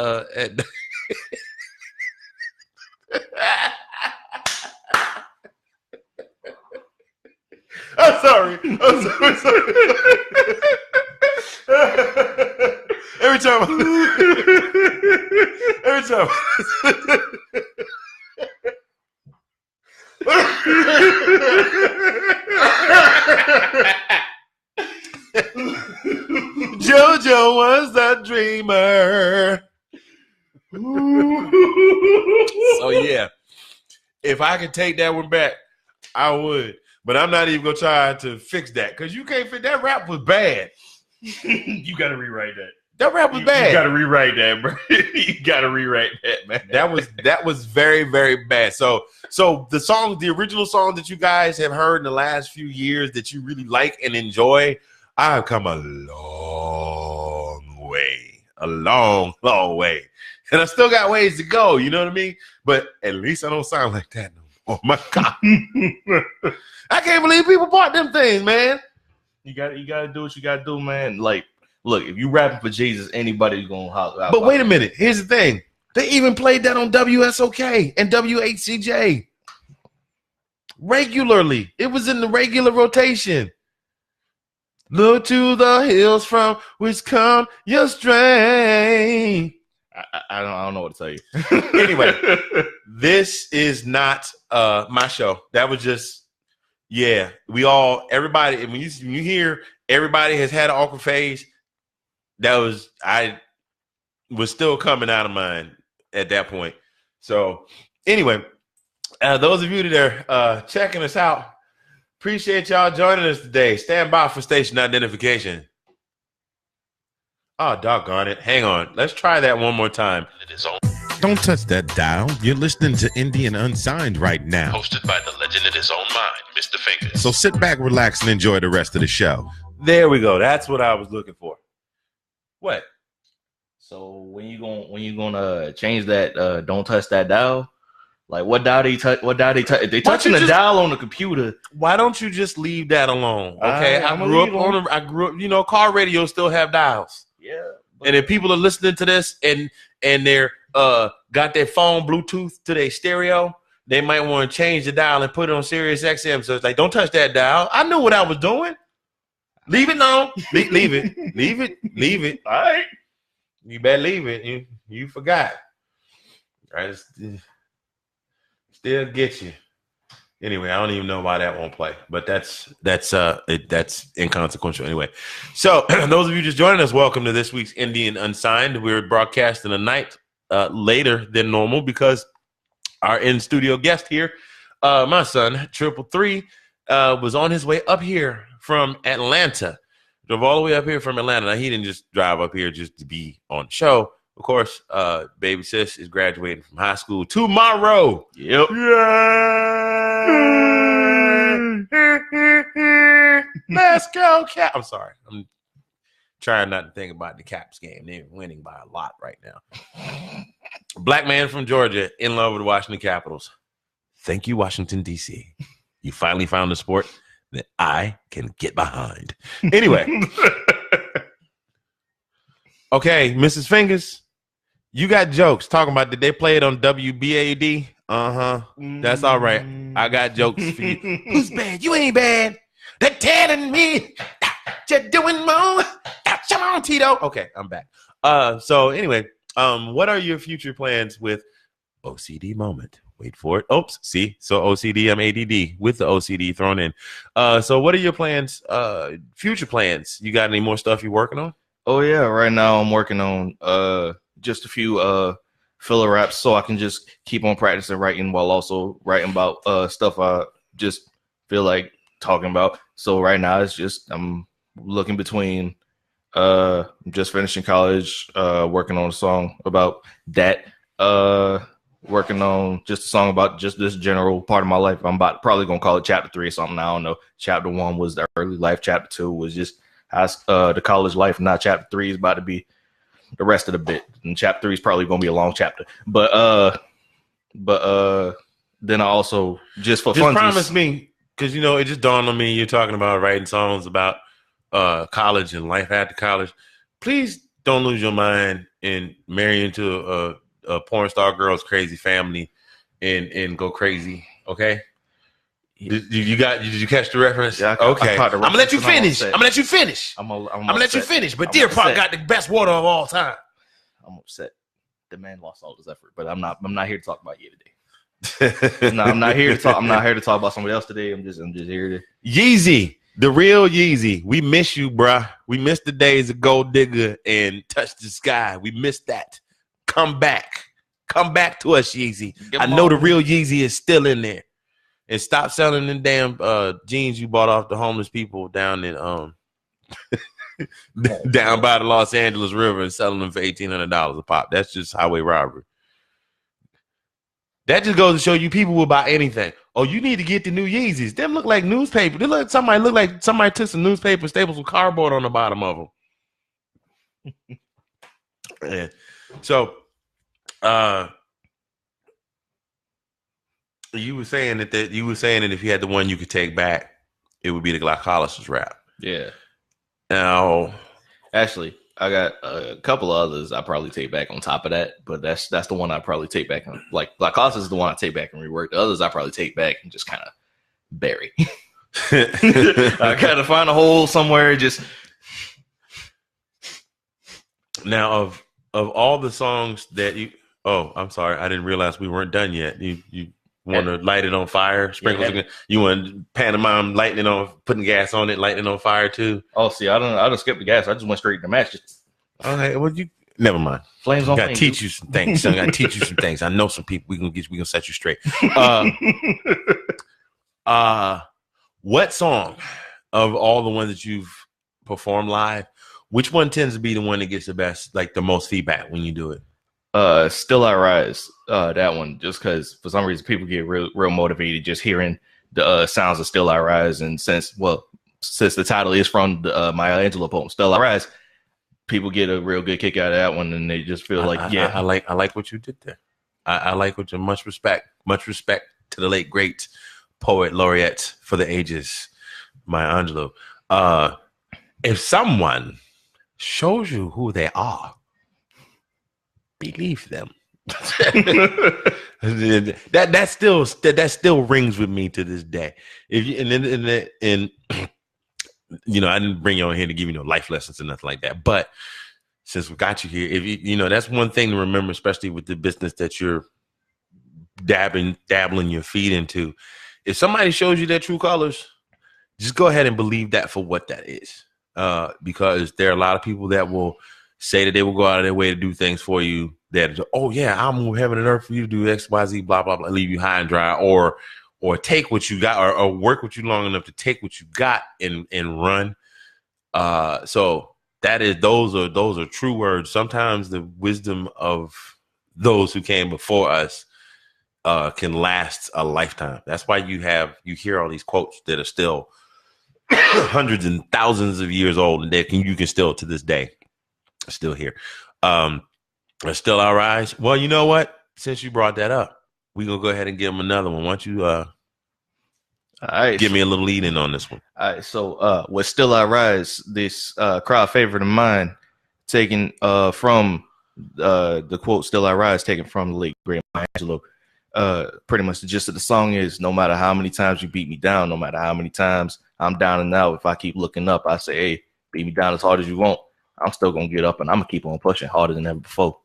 I'm sorry. Every time. JoJo was the dreamer. So yeah, if I could take that one back, I would. But I'm not even gonna try to fix that because you can't fit. That rap was bad. You got to rewrite that. That rap was bad. You got to rewrite that, bro. You got to rewrite that, man. That was very, very bad. So the original songs that you guys have heard in the last few years that you really like and enjoy, I've come a long way, and I still got ways to go. You know what I mean? But at least I don't sound like that no more. Oh my God, I can't believe people bought them things, man. You got to do what you got to do, man. Like, look, if you rapping for Jesus, anybody's gonna holler out. But wait a minute. Here's the thing. They even played that on WSOK and WHCJ regularly. It was in the regular rotation. Look to the hills from which come your strength. I don't know what to tell you. Anyway, this is not my show. That was just. Yeah, everybody, when you hear everybody has had an awkward phase, I was still coming out of mine at that point. So anyway, those of you that are checking us out, appreciate y'all joining us today. Stand by for station identification. Oh, doggone it. Hang on. Let's try that one more time. Don't touch that dial. You're listening to Indie and Unsigned right now. Hosted by the legend in his own mind, Mr. Fingers. So sit back, relax, and enjoy the rest of the show. There we go. That's what I was looking for. What? So when you gonna change that? Don't touch that dial. Like what dial they touch? What dial they touch? If they touching the dial on the computer, why don't you just leave that alone? Okay, I grew up. You know, car radios still have dials. Yeah. And if people are listening to this and they're got their phone Bluetooth to their stereo, they might want to change the dial and put it on Sirius XM. So it's like, don't touch that dial. I knew what I was doing. Leave it alone. Leave it. Leave it. All right. You better leave it. You forgot. All right. Still get you. Anyway, I don't even know why that won't play, but that's inconsequential anyway. So those of you just joining us, welcome to this week's Indian Unsigned. We're broadcasting a night later than normal because our in-studio guest here, my son, 333, was on his way up here from Atlanta. Drove all the way up here from Atlanta. Now, he didn't just drive up here just to be on the show. Of course, baby sis is graduating from high school tomorrow. Yep. Let's go, Cap. I'm sorry. I'm trying not to think about the Caps game. They're winning by a lot right now. Black man from Georgia in love with the Washington Capitals. Thank you, Washington, D.C. You finally found a sport that I can get behind. Anyway. Okay, Mrs. Fingers, you got jokes talking about did they play it on WBAD That's all right. I got jokes for you. Who's bad? You ain't bad. They're telling me that you're doing more. Come on, Tito. Okay, I'm back. So anyway, what are your future plans with OCD moment? Wait for it. Oops, see? So OCD, I'm ADD with the OCD thrown in. So what are your plans, future plans? You got any more stuff you're working on? Oh yeah, right now I'm working on just a few filler raps so I can just keep on practicing writing while also writing about stuff I just feel like talking about. So right now it's just I'm looking between just finishing college, working on a song about that, working on just a song about just this general part of my life. I'm probably gonna call it chapter 3 or something. I don't know. Chapter 1 was the early life. Chapter 2 was just the college life. Now chapter 3 is about to be the rest of the bit, and chapter 3 is probably gonna be a long chapter. But then I also just promise me, because it just dawned on me you're talking about writing songs about college and life after college. Please don't lose your mind and marry into a porn star girl's crazy family and go crazy. Okay. Did you catch the reference? Yeah, okay. I'm gonna let you finish. I'm gonna let you finish. I'm gonna let you finish. But Deer Park got the best water of all time. I'm upset. The man lost all his effort, but I'm not here to talk about you today. No, I'm not here to talk. I'm not here to talk about somebody else today. I'm just here to Yeezy, the real Yeezy. We miss you, bruh. We miss the days of Gold Digger and Touch the Sky. We miss that. Come back to us, Yeezy. I know the real Yeezy is still in there. And stop selling them damn jeans you bought off the homeless people down in down by the Los Angeles River and selling them for $1,800 a pop. That's just highway robbery. That just goes to show you people will buy anything. Oh, you need to get the new Yeezys. Them look like newspaper. They look like somebody took some newspaper and stapled some cardboard on the bottom of them. Yeah. So, you were saying that if you had the one you could take back, it would be the glycolysis rap. Yeah. Now, actually, I got a couple of others I probably take back on top of that, but that's the one I probably take back. Like glycolysis is the one I take back and rework. The others I probably take back and just kind of bury. I kind of find a hole somewhere. Just now of all the songs that you. Oh, I'm sorry, I didn't realize we weren't done yet. You want to light it on fire? Sprinkles. You want Panama lighting it on, putting gas on it, lighting it on fire too? Oh, see, I don't skip the gas. I just went straight to the matches. Okay, well never mind. Flames on. I gotta teach you some things. I gotta teach you some things. I know some people. We gonna set you straight. What song of all the ones that you've performed live, which one tends to be the one that gets the best, like the most feedback when you do it? Still I Rise, that one, just because for some reason people get real motivated just hearing the sounds of Still I Rise, and since the title is from the Maya Angelou poem Still I Rise, people get a real good kick out of that one, and they just feel like I like what you did there. I like what you. Much respect to the late great poet laureate for the ages, Maya Angelou. If someone shows you who they are, believe them. that still rings with me to this day. If you and I didn't bring you on here to give you life lessons or nothing like that, but since we got you here, if you that's one thing to remember, especially with the business that you're dabbling your feet into. If somebody shows you their true colors, just go ahead and believe that for what that is, because there are a lot of people that will say that they will go out of their way to do things for you that, oh yeah, I'll move heaven and earth for you to do X, Y, Z, blah, blah, blah, leave you high and dry, or take what you got, or work with you long enough to take what you got and run. So those are true words. Sometimes the wisdom of those who came before us can last a lifetime. That's why you hear all these quotes that are still hundreds and thousands of years old, and you can still to this day still hear. Still I Rise. Well, you know what? Since you brought that up, we're gonna go ahead and give them another one. Why don't you all right, give me a little lead in on this one? All right, so with Still I Rise, this crowd favorite of mine, taken from the quote Still I Rise, taken from the late great Maya Angelou. pretty much the gist of the song is, no matter how many times you beat me down, no matter how many times I'm down and out, if I keep looking up, I say, hey, beat me down as hard as you want. I'm still going to get up and I'm going to keep on pushing harder than ever before.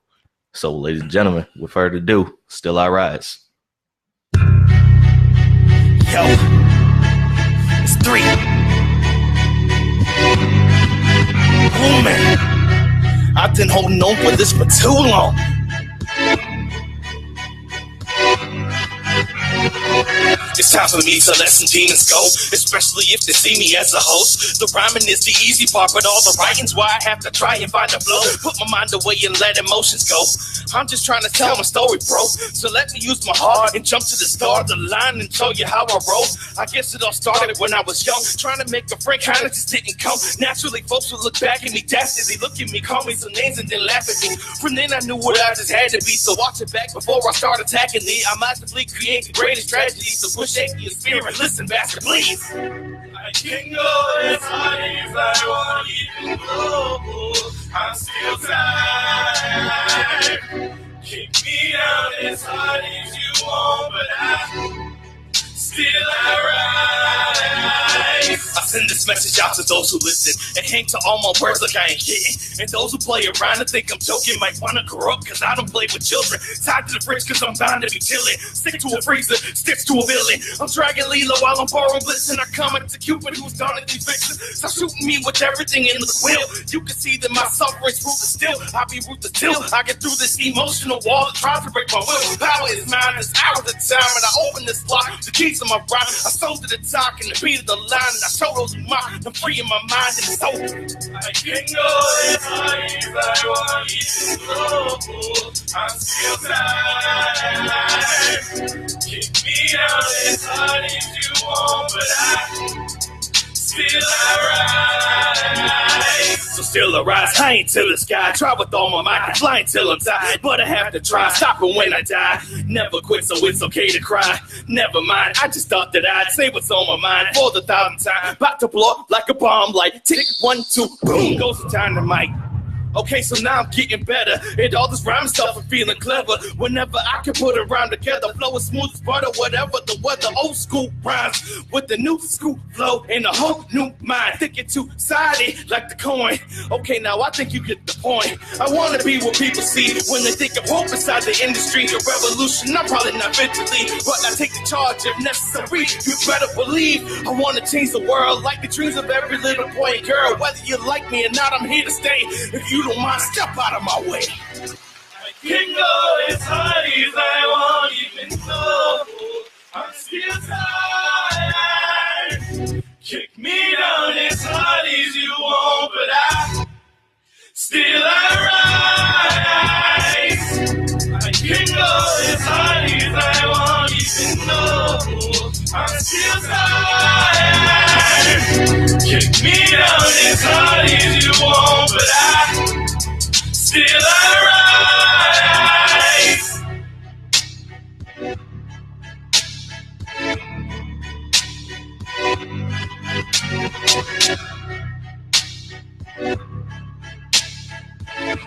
So, ladies and gentlemen, with further ado, Still I Rise. Yo, it's 3. Oh man, I've been holding on for this for too long. It's time for me to let some demons go, especially if they see me as a host. The rhyming is the easy part, but all the writing's why I have to try and find a flow. Put my mind away and let emotions go. I'm just trying to tell my story, bro. So let me use my heart and jump to the start of the line and show you how I roll. I guess it all started when I was young, trying to make a friend, kinda just didn't come. Naturally, folks would look back at me dastardly, look at me, call me some names and then laugh at me. From then I knew what I just had to be, so watch it back before I start attacking thee. I actively create the greatest tragedies, so push shake your spirit. Listen, bastard, please. I can go as high as I want, even though I'm still tired. Kick me out as hard as you want, but still I rise. I send this message out to those who listen and hang to all my words like I ain't kidding. And those who play around and think I'm joking might wanna grow up, cause I don't play with children. Tied to the fridge cause I'm bound to be chilling. Stick to a freezer, sticks to a villain. I'm dragging Lilo while I'm borrowing bliss, and I come at the Cupid who's done at these vixens. Stop shooting me with everything in the quill. You can see that my suffering's ruthless still. I'll be ruthless till I get through this emotional wall that tries to break my will. Power is mine, this hour the time, and I open this lock. The keys to my rhyme, I sold to the talk and the beat of the line, and I show those who mock. I'm free in my mind and it's over. I can go as high as I want, even though I'm still tired. Kick me out as hard as you want, but still I rise. So still I rise, high into the sky. Try with all my might, fly until I'm tired. But I have to try, stop it when I die. Never quit, so it's okay to cry. Never mind, I just thought that I'd say what's on my mind for the 1,000th time. About to blow up like a bomb, like tick, 1, 2, boom, goes the dynamite. Okay, so now I'm getting better. And all this rhyme stuff, I'm feeling clever. Whenever I can put a rhyme together, flow is smooth as butter, whatever the weather. Old school rhymes with the new school flow and a whole new mind. Thinking two-sided like the coin. Okay, now I think you get the point. I want to be what people see when they think of hope inside the industry. A revolution, I'm probably not fit to lead, but I take the charge if necessary. You better believe I want to change the world like the dreams of every little boy and girl. Whether you like me or not, I'm here to stay. If you don't mind, step out of my way. I can go as high as I want, even though I'm still tired. Kick me down as hard as you want, but still I rise. I can go as high as I want, even though I'm still tired. Kick me down as hard as you want, but still I rise.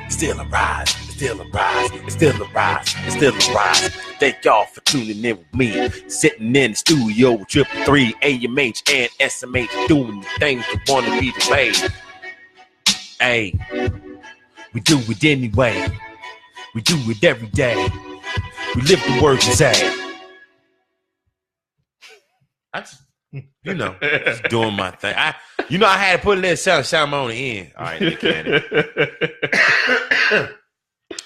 Still a rise, still a rise, still a rise, still a rise. Thank y'all for tuning in with me. Sitting in the studio with 333, AMH, and SMH, doing the things that want to be the way. Hey, we do it anyway. We do it every day. We live the words we say. I just, just doing my thing. I had to put a little something on the end. All right, Nick Cannon.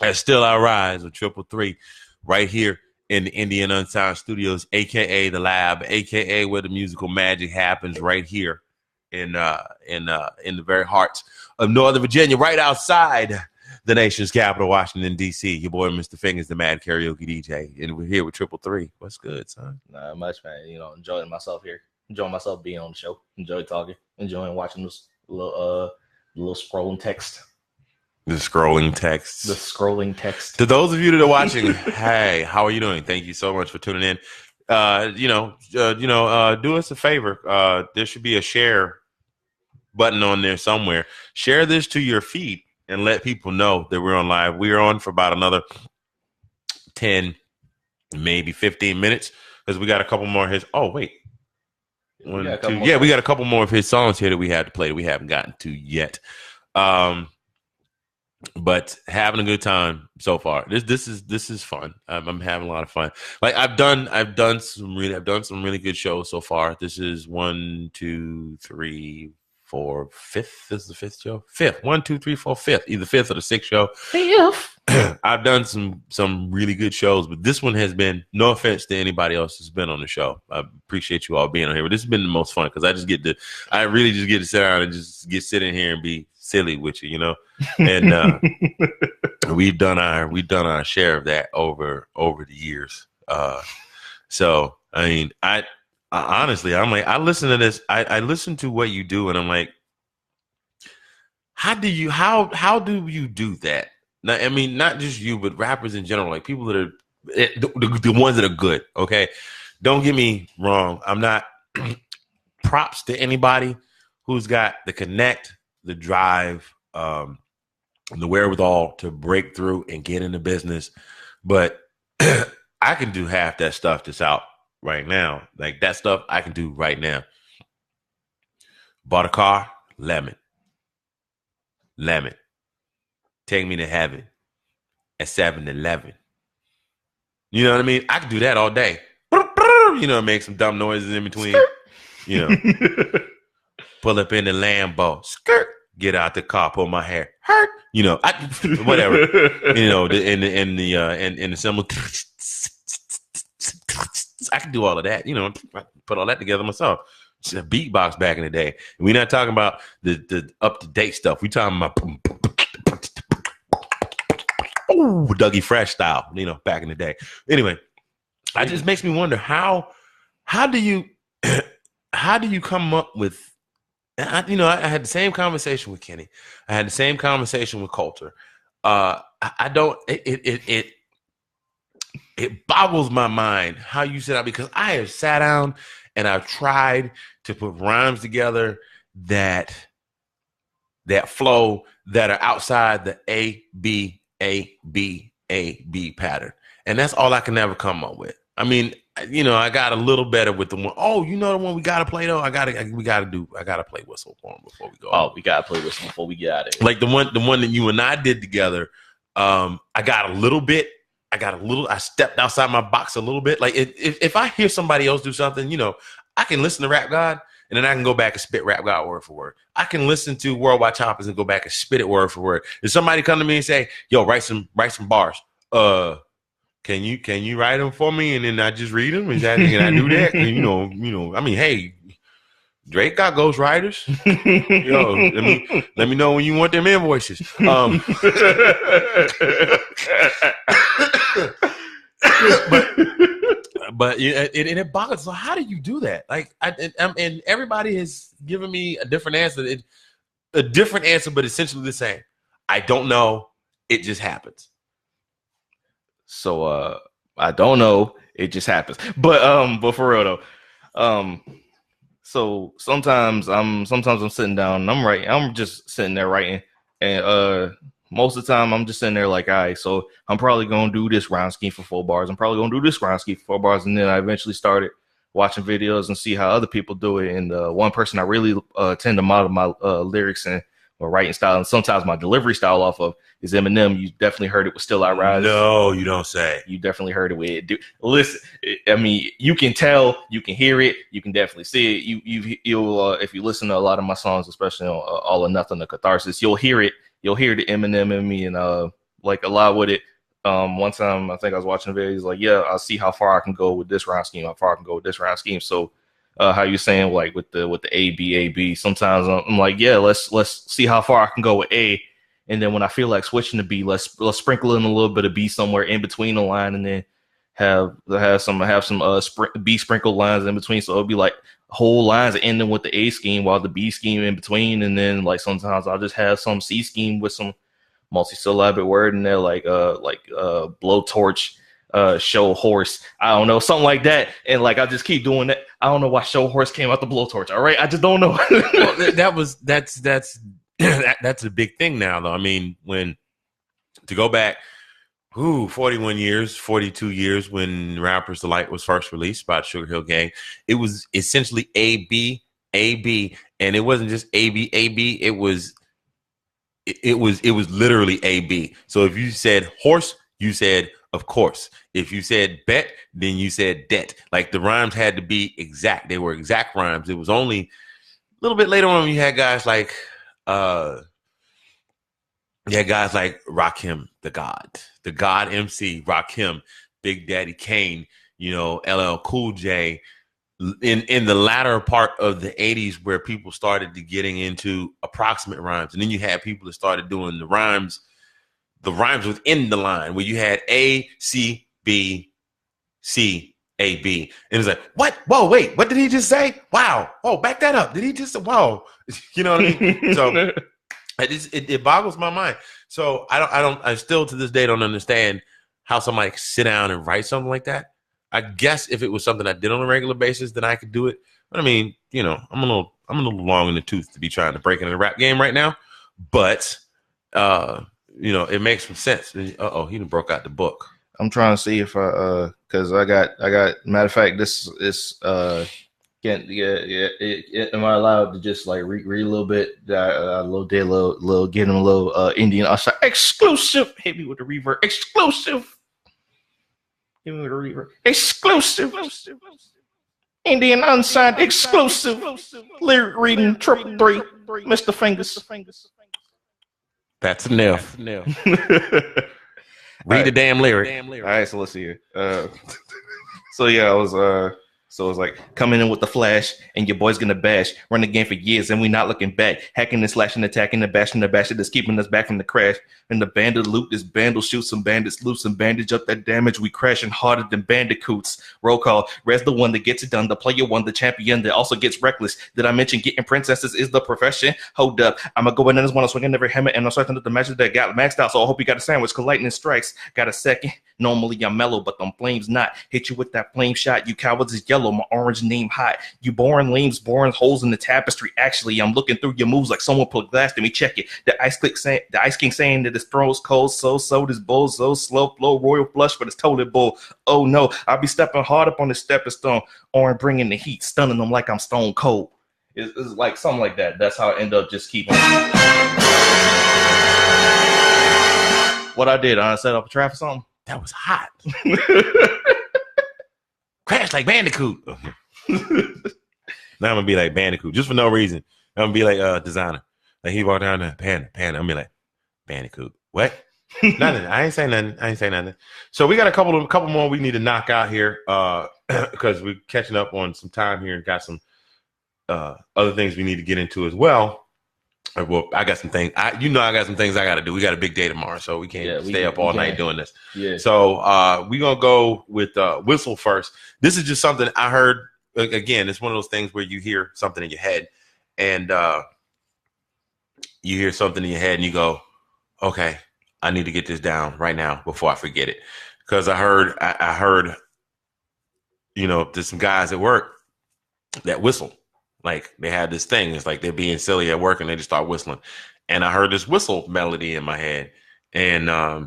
And still I rise with 333 right here in the Indian Unsigned Studios, aka the lab, aka where the musical magic happens, right here in the very heart of Northern Virginia, right outside the nation's capital, Washington, D.C. Your boy, Mr. Fingers, the mad karaoke DJ. And we're here with 333. What's good, son? Not much, man. Enjoying myself here. Enjoying myself being on the show. Enjoy talking. Enjoying watching this little scrolling text. The scrolling text. The scrolling text. To those of you that are watching, hey, how are you doing? Thank you so much for tuning in. Do us a favor. There should be a share button on there somewhere. Share this to your feed and let people know that we're on live. We're on for about another 10, maybe 15 minutes because we got a couple more of his. Oh, wait. We got We got a couple more of his songs here that we have to play that we haven't gotten to yet. But having a good time so far. This is fun. I'm having a lot of fun. Like I've done some really good shows so far. This is 1, 2, 3, 4, fifth. This is the fifth show. Fifth. 1, 2, 3, 4, fifth. Either fifth or the sixth show. Fifth. I've done some really good shows, but this one has been, no offense to anybody else that's been on the show. I appreciate you all being on here, but this has been the most fun because I really just get to sit down and just sit in here and be silly with you, you know. And we've done our share of that over the years. So I mean, I honestly, I'm like, I listen to this, I listen to what you do, and I'm like, how do you do that? Now, I mean, not just you, but rappers in general, like people that are the ones that are good. Okay, don't get me wrong. I'm not props to anybody who's got the connect, the drive, the wherewithal to break through and get into business. But I can do half that stuff that's out right now. Like that stuff I can do right now. Bought a car, lemon. Take me to heaven at 7-Eleven. You know what I mean? I can do that all day. You know, make some dumb noises in between. You know, pull up in the Lambo, skirt, get out the car, pull my hair, hurt. You know, whatever. You know, in the symbol. I can do all of that. You know, put all that together myself. Just a beatbox back in the day. And we're not talking about the up to date stuff. We talking about Dougie Fresh style, you know, back in the day. Anyway, it just makes me wonder how do you come up with, I had the same conversation with Kenny. I had the same conversation with Coulter. It boggles my mind how you sit out, because I have sat down and I've tried to put rhymes together that flow, that are outside the A, B, A, B, A, B pattern. And that's all I can ever come up with. I mean, you know, I got a little better with the one. Oh, you know the one we got to play though? I got to play Whistle for him before we go. Oh, we got to play Whistle before we get out of here. Like the one that you and I did together. I stepped outside my box a little bit. Like if I hear somebody else do something, you know, I can listen to Rap God and then I can go back and spit Rap God word for word. I can listen to Worldwide Choppers and go back and spit it word for word. If somebody come to me and say, yo, write some bars. Can you write them for me? And then I just read them. Can I do that? And, you know, I mean, hey, Drake got ghostwriters. Yo, let me know when you want them invoices. But it boggles. So how do you do that? Like, and everybody has given me a different answer. But essentially the same. I don't know. It just happens. So I don't know. It just happens. But for real though, so sometimes I'm sitting down and I'm writing. I'm just sitting there writing, and most of the time I'm just sitting there like, all right, so I'm probably gonna do this rhyme scheme for 4 bars. I'm probably gonna do this rhyme scheme for 4 bars, and then I eventually started watching videos and see how other people do it. And one person I really tend to model my lyrics and my writing style, and sometimes my delivery style off of, is Eminem. You definitely heard it with Still I Rise. No, you don't say. You definitely heard it with it. Listen, I mean, you can tell, you can hear it, you can definitely see it. You'll if you listen to a lot of my songs, especially on All or Nothing, the Catharsis, you'll hear it. You'll hear the Eminem in me, and like a lot with it. One time I think I was watching a video. He's like, "Yeah, I'll see how far I can go with this rhyme scheme. How far I can go with this rhyme scheme." So, how you saying, like with the A B? Sometimes I'm like, "Yeah, let's see how far I can go with A." And then when I feel like switching to B, let's sprinkle in a little bit of B somewhere in between the line, and then have some B sprinkled lines in between. So it'll be like whole lines ending with the A scheme while the B scheme in between. And then like sometimes I'll just have some C scheme with some multi-syllabic word in there, like blowtorch, show horse. I don't know, something like that. And like I just keep doing that. I don't know why show horse came out the blowtorch. All right, I just don't know. Well, that's a big thing now, though. I mean, to go back, 41 years, 42 years when Rapper's Delight was first released by Sugar Hill Gang. It was essentially A-B, A-B, and it wasn't just A-B, A-B. It was literally A-B. So if you said horse, you said of course. If you said bet, then you said det. Like the rhymes had to be exact. They were exact rhymes. It was only a little bit later on you had guys like Rakim, the God MC, Rakim, Big Daddy Kane, LL Cool J. In the latter part of the 80s where people started to getting into approximate rhymes. And then you had people that started doing the rhymes within the line where you had A, C, B, C, A, B. And it's like, what? Whoa, wait, what did he just say? Wow. Oh, back that up. Did he just, wow. You know what I mean? So it boggles my mind. So I still to this day don't understand how somebody can sit down and write something like that. I guess if it was something I did on a regular basis, then I could do it. But I mean, I'm a little long in the tooth to be trying to break into the rap game right now. But it makes some sense. He done broke out the book. I'm trying to see if because I got matter of fact, this am I allowed to just like read a little bit? A little get him a little Indian Usher exclusive. Hit me with the reverb exclusive. Hit me with the reverb exclusive. Indian Unsigned exclusive. Lyric reading 333. Mr. Fingers. That's enough. Read the damn lyric. All right, so let's see here. So yeah, I was so it was like coming in with the flash, and your boy's gonna bash. Run the game for years, and we not looking back. Hacking and slashing, attacking and bashing the bash that's keeping us back from the crash. And the bandit loot this bandle, shoot some bandits, loot some bandage up that damage. We crashing harder than bandicoots. Roll call. Red's the one that gets it done. The player one, the champion that also gets reckless. Did I mention getting princesses is the profession? Hold up, I'ma go in and one swinging every hammer, and I'm starting the matches that got maxed out. So I hope you got a sandwich, cause lightning strikes. Got a second. Normally I'm mellow, but them flames not. Hit you with that flame shot. You cowards is yellow. My orange name hot. You boring lames, boring holes in the tapestry. Actually, I'm looking through your moves like someone put glass to me. Check it. The Ice King saying that his throws cold. So this bull so slow flow royal flush, but it's totally bull. Oh no, I'll be stepping hard up on this stepping stone, or bringing the heat, stunning them like I'm stone cold. It's like something like that. That's how I end up just keeping. What I did, I set up a trap or something. That was hot. Crash like Bandicoot. Now I'm gonna be like Bandicoot just for no reason. I'm gonna be like Designer. Like he walked down there, Panda. I'm gonna be like Bandicoot. What? Nothing. I ain't say nothing. So we got a couple more we need to knock out here because we're catching up on some time here and got some other things we need to get into as well. Well, I got some things. I got some things I got to do. We got a big day tomorrow, so we can't stay up all night doing this. Yeah. So we're going to go with Whistle first. This is just something I heard. Again, it's one of those things where you hear something in your head, and you go, okay, I need to get this down right now before I forget it. Because I heard, there's some guys at work that whistle. Like they had this thing. It's like they're being silly at work and they just start whistling. And I heard this whistle melody in my head. And I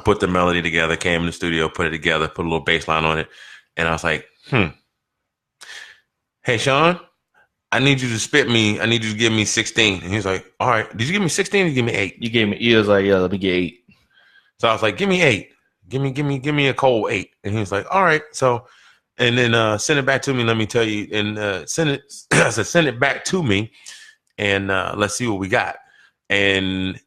put the melody together, came in the studio, put it together, put a little bass line on it. And I was like, hey, Sean, I need you to give me 16. And he's like, all right. Did you give me 16 or you give me 8? He was like, yeah, let me get 8. So I was like, give me 8. Give me a cold 8. And he was like, all right. So and then send it back to me. Let me tell you, and send it back to me, and let's see what we got. And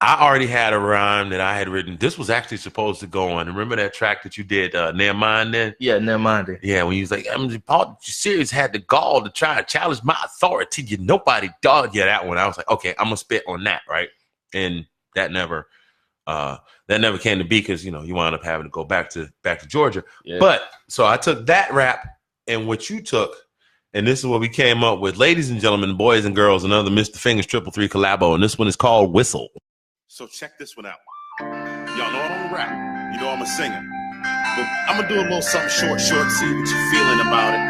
I already had a rhyme that I had written. This was actually supposed to go on. Remember that track that you did, Never Mind then? Yeah, Never Mind. Yeah, when you was like, Paul Series had the gall to try to challenge my authority. You nobody dog. Yeah, that one. I was like, okay, I'm gonna spit on that, right? And that never came to be because you wound up having to go back to Georgia. Yeah. But so I took that rap and what you took, and this is what we came up with. Ladies and gentlemen, boys and girls, another Mr. Fingers 333 collabo, and this one is called Whistle. So check this one out. Y'all know I don't rap. You know I'm a singer. But I'm gonna do a little something short, see what you're feeling about it.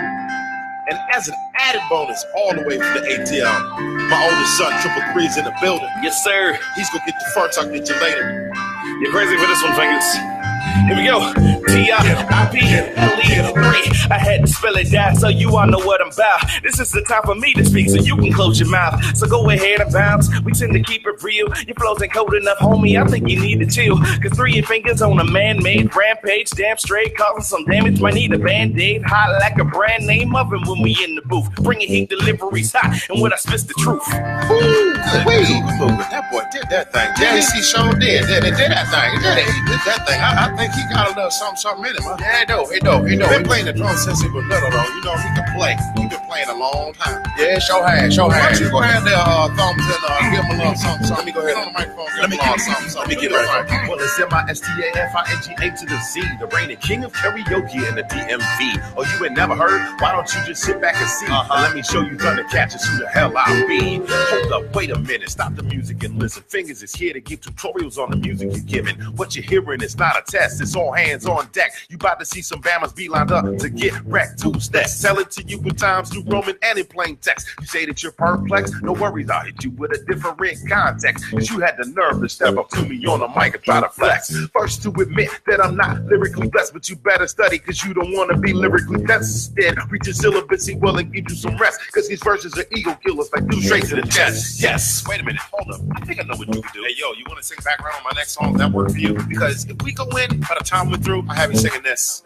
And as an added bonus, all the way from the ATL, my oldest son, Triple Three's in the building. Yes, sir. He's gonna get the first, I'll get you later. You crazy for this one, Fingers? Here we go. T-I-P-L-E-3. I had to spell it down so you all know what I'm about. This is the time for me to speak so you can close your mouth. So go ahead and bounce. We tend to keep it real. Your flows ain't cold enough, homie. I think you need to chill. Cause 3 fingers on a man-made rampage. Damn straight, causing some damage. Might need a band-aid. Hot like a brand name oven when we in the booth. Bringing heat deliveries hot. And when I spit the truth. That boy did that thing. Yes, he sure did. They did that thing. He did that thing. I think he got a little something in him. Huh? Yeah, he know. He been playing the drum since he was little, though. You know, he can play. He been playing a long time. Yeah, sure has. Why don't you go ahead there, thumbs, and give him a little something. Let me go ahead on the microphone. Let me give him something. Let me get it right. Well, it's MISTAFINGA to the Z, the reigning king of karaoke in the DMV. Oh, you ain't never heard? Why don't you just sit back and see? And let me show you Thundercatchers who the hell I be. Hold up, wait a minute, stop the music and listen. Fingers is here to give tutorials on the music you're giving. What you're hearing is not a test, it's all hands on deck. You about to see some Bammers be lined up to get wrecked. 2 steps, tell it to you in times, New Roman and in plain text. You say that you're perplexed, no worries, I'll hit you with a different context. Cause you had the nerve to step up to me on the mic and try to flex. First to admit that I'm not lyrically blessed, but you better study cause you don't want to be lyrically tested. Reach your syllabi well and give you some rest, cause these verses are ego killers like do straight to the chest. Yes. Wait a minute, hold up. I think I know what you can do. Hey, yo, you want to sing background on my next song? That work for you? Because if we go in, by the time we're through, I have you singing this.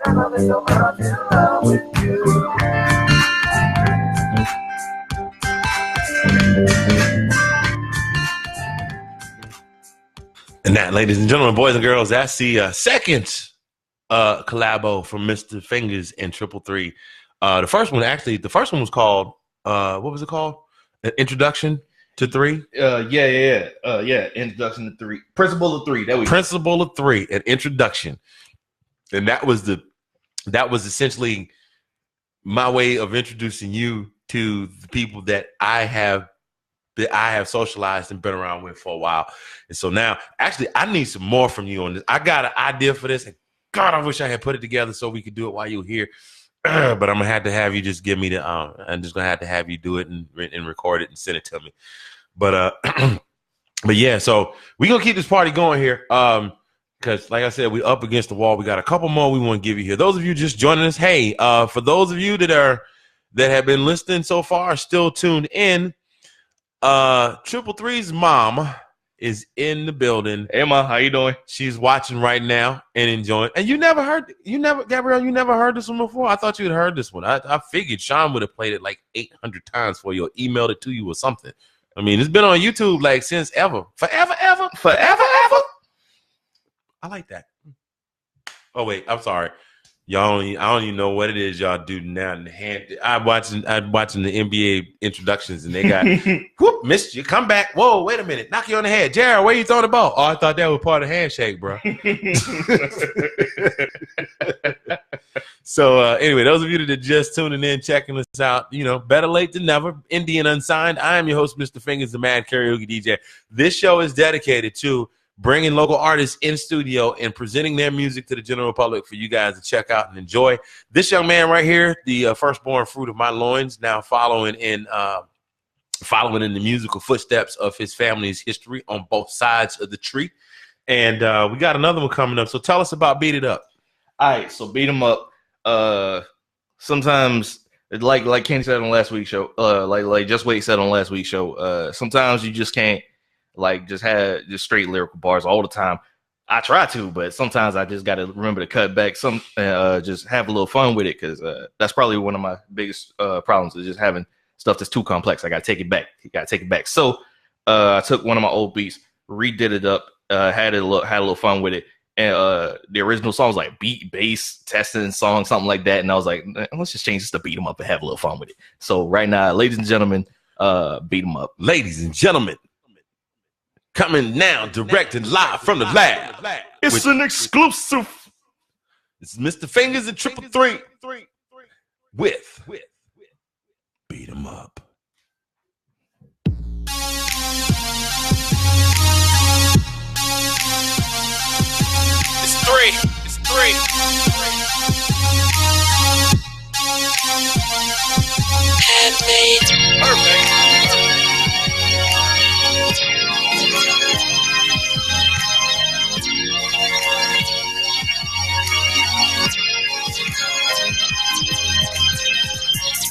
And that, ladies and gentlemen, boys and girls, that's the second collabo from Mr. Fingers and Triple Three. The first one was called, what was it called? An Introduction to 3? Yeah. Introduction to 3. Principle of 3. Principle of 3, an introduction. And that was essentially my way of introducing you to the people that I have socialized and been around with for a while. And so now, actually, I need some more from you on this. I got an idea for this, and God, I wish I had put it together so we could do it while you were here. But I'm gonna have to have you just give me the. I'm just gonna have to have you do it and record it and send it to me. But but yeah, so we're gonna keep this party going here. Because like I said, we up against the wall. We got a couple more we want to give you here. Those of you just joining us, hey, for those of you that have been listening so far, still tuned in. Triple Three's mom is in the building. Hey, Ma, how you doing? She's watching right now and enjoying. And Gabrielle, you never heard this one before? I thought you had heard this one. I figured Sean would have played it like 800 times for you or emailed it to you or something. I mean, it's been on YouTube like since ever. Forever. I like that. Oh, wait, I'm sorry. Y'all, I don't even know what it is y'all do now. In the hand, I'm watching the NBA introductions, and they got whoop, missed you. Come back. Whoa, wait a minute. Knock you on the head. Jared, where you throwing the ball? Oh, I thought that was part of the handshake, bro. So anyway, those of you that are just tuning in, checking us out, better late than never. Indie and Unsigned. I am your host, Mr. Fingers, the Mad Karaoke DJ. This show is dedicated to bringing local artists in studio and presenting their music to the general public for you guys to check out and enjoy. This young man right here, the firstborn fruit of my loins, now following in the musical footsteps of his family's history on both sides of the tree. And we got another one coming up. So tell us about Beat It Up. All right, so Beat 'Em Up. Sometimes, like Kenny said on last week's show, like Just Wait said on last week's show, sometimes you just can't just have just straight lyrical bars all the time. I try to, but sometimes I just got to remember to cut back some, just have a little fun with it, because that's probably one of my biggest problems is just having stuff that's too complex. I got to take it back. You got to take it back. So I took one of my old beats, redid it up, had a little fun with it. And the original song was like beat, bass, testing song, something like that. And I was like, let's just change this to Beat 'Em Up and have a little fun with it. So right now, ladies and gentlemen, Beat 'Em Up. Ladies and gentlemen, coming now, direct and live from the lab. It's an exclusive. It's Mr. Fingers and Triple Three with Beat 'Em Up. It's three. Handmade. Perfect.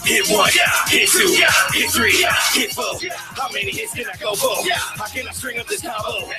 Hit one, hit two, hit three, hit four. How many hits can I go for? How can I string up this combo?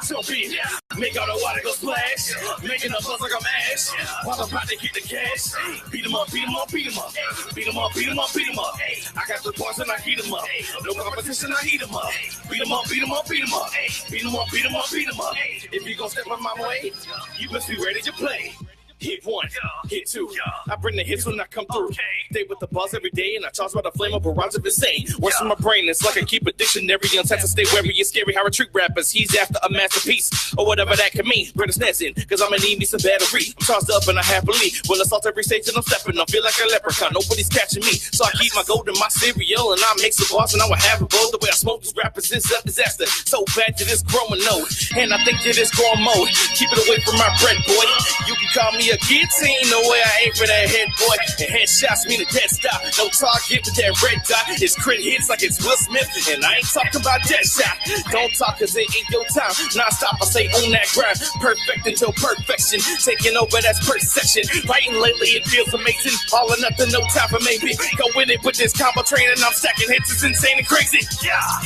So be it. Make all the water go splash. Making a buzz like a mash. While I'm about to get the cash. Beat 'em up, beat 'em up, beat 'em up. Beat 'em up, beat 'em up, beat 'em up. I got the points and I heat 'em up. No competition, I heat 'em up. Beat 'em up, beat 'em up, beat 'em up. Beat 'em up, beat 'em up, beat 'em up. If you gon' step on my way, you must be ready to play. Hit one, hit two. I bring the hits when I come through. Stay with the buzz every day, and I charge by the flame of barrage of insane. Works from my brain, it's like I keep a dictionary on time to stay wary. It's scary how I treat rappers. He's after a masterpiece, or whatever that can mean. Bring the snacks in, cause I'ma need me some battery. I'm charged up and I happily will assault every stage that I'm stepping. I feel like a leprechaun, nobody's catching me. So I keep my gold in my cereal, and I make some bars, and I will have it both. The way I smoke these rappers is a disaster. So bad that it's growing old, and I think that it's growing mode. Keep it away from my bread, boy. You can call me a guillotine. No way I aim for that head, boy. And headshots mean a dead stop. No target with that red dot. It's crit hits like it's Will Smith. And I ain't talking about dead shot. Don't talk cause it ain't your time. Non-stop, I say on that grind. Perfect until perfection. Taking over, that's perception. Fighting lately, it feels amazing. All or nothing, no time for maybe. Go in it with this combo train and I'm stacking hits. It's insane and crazy.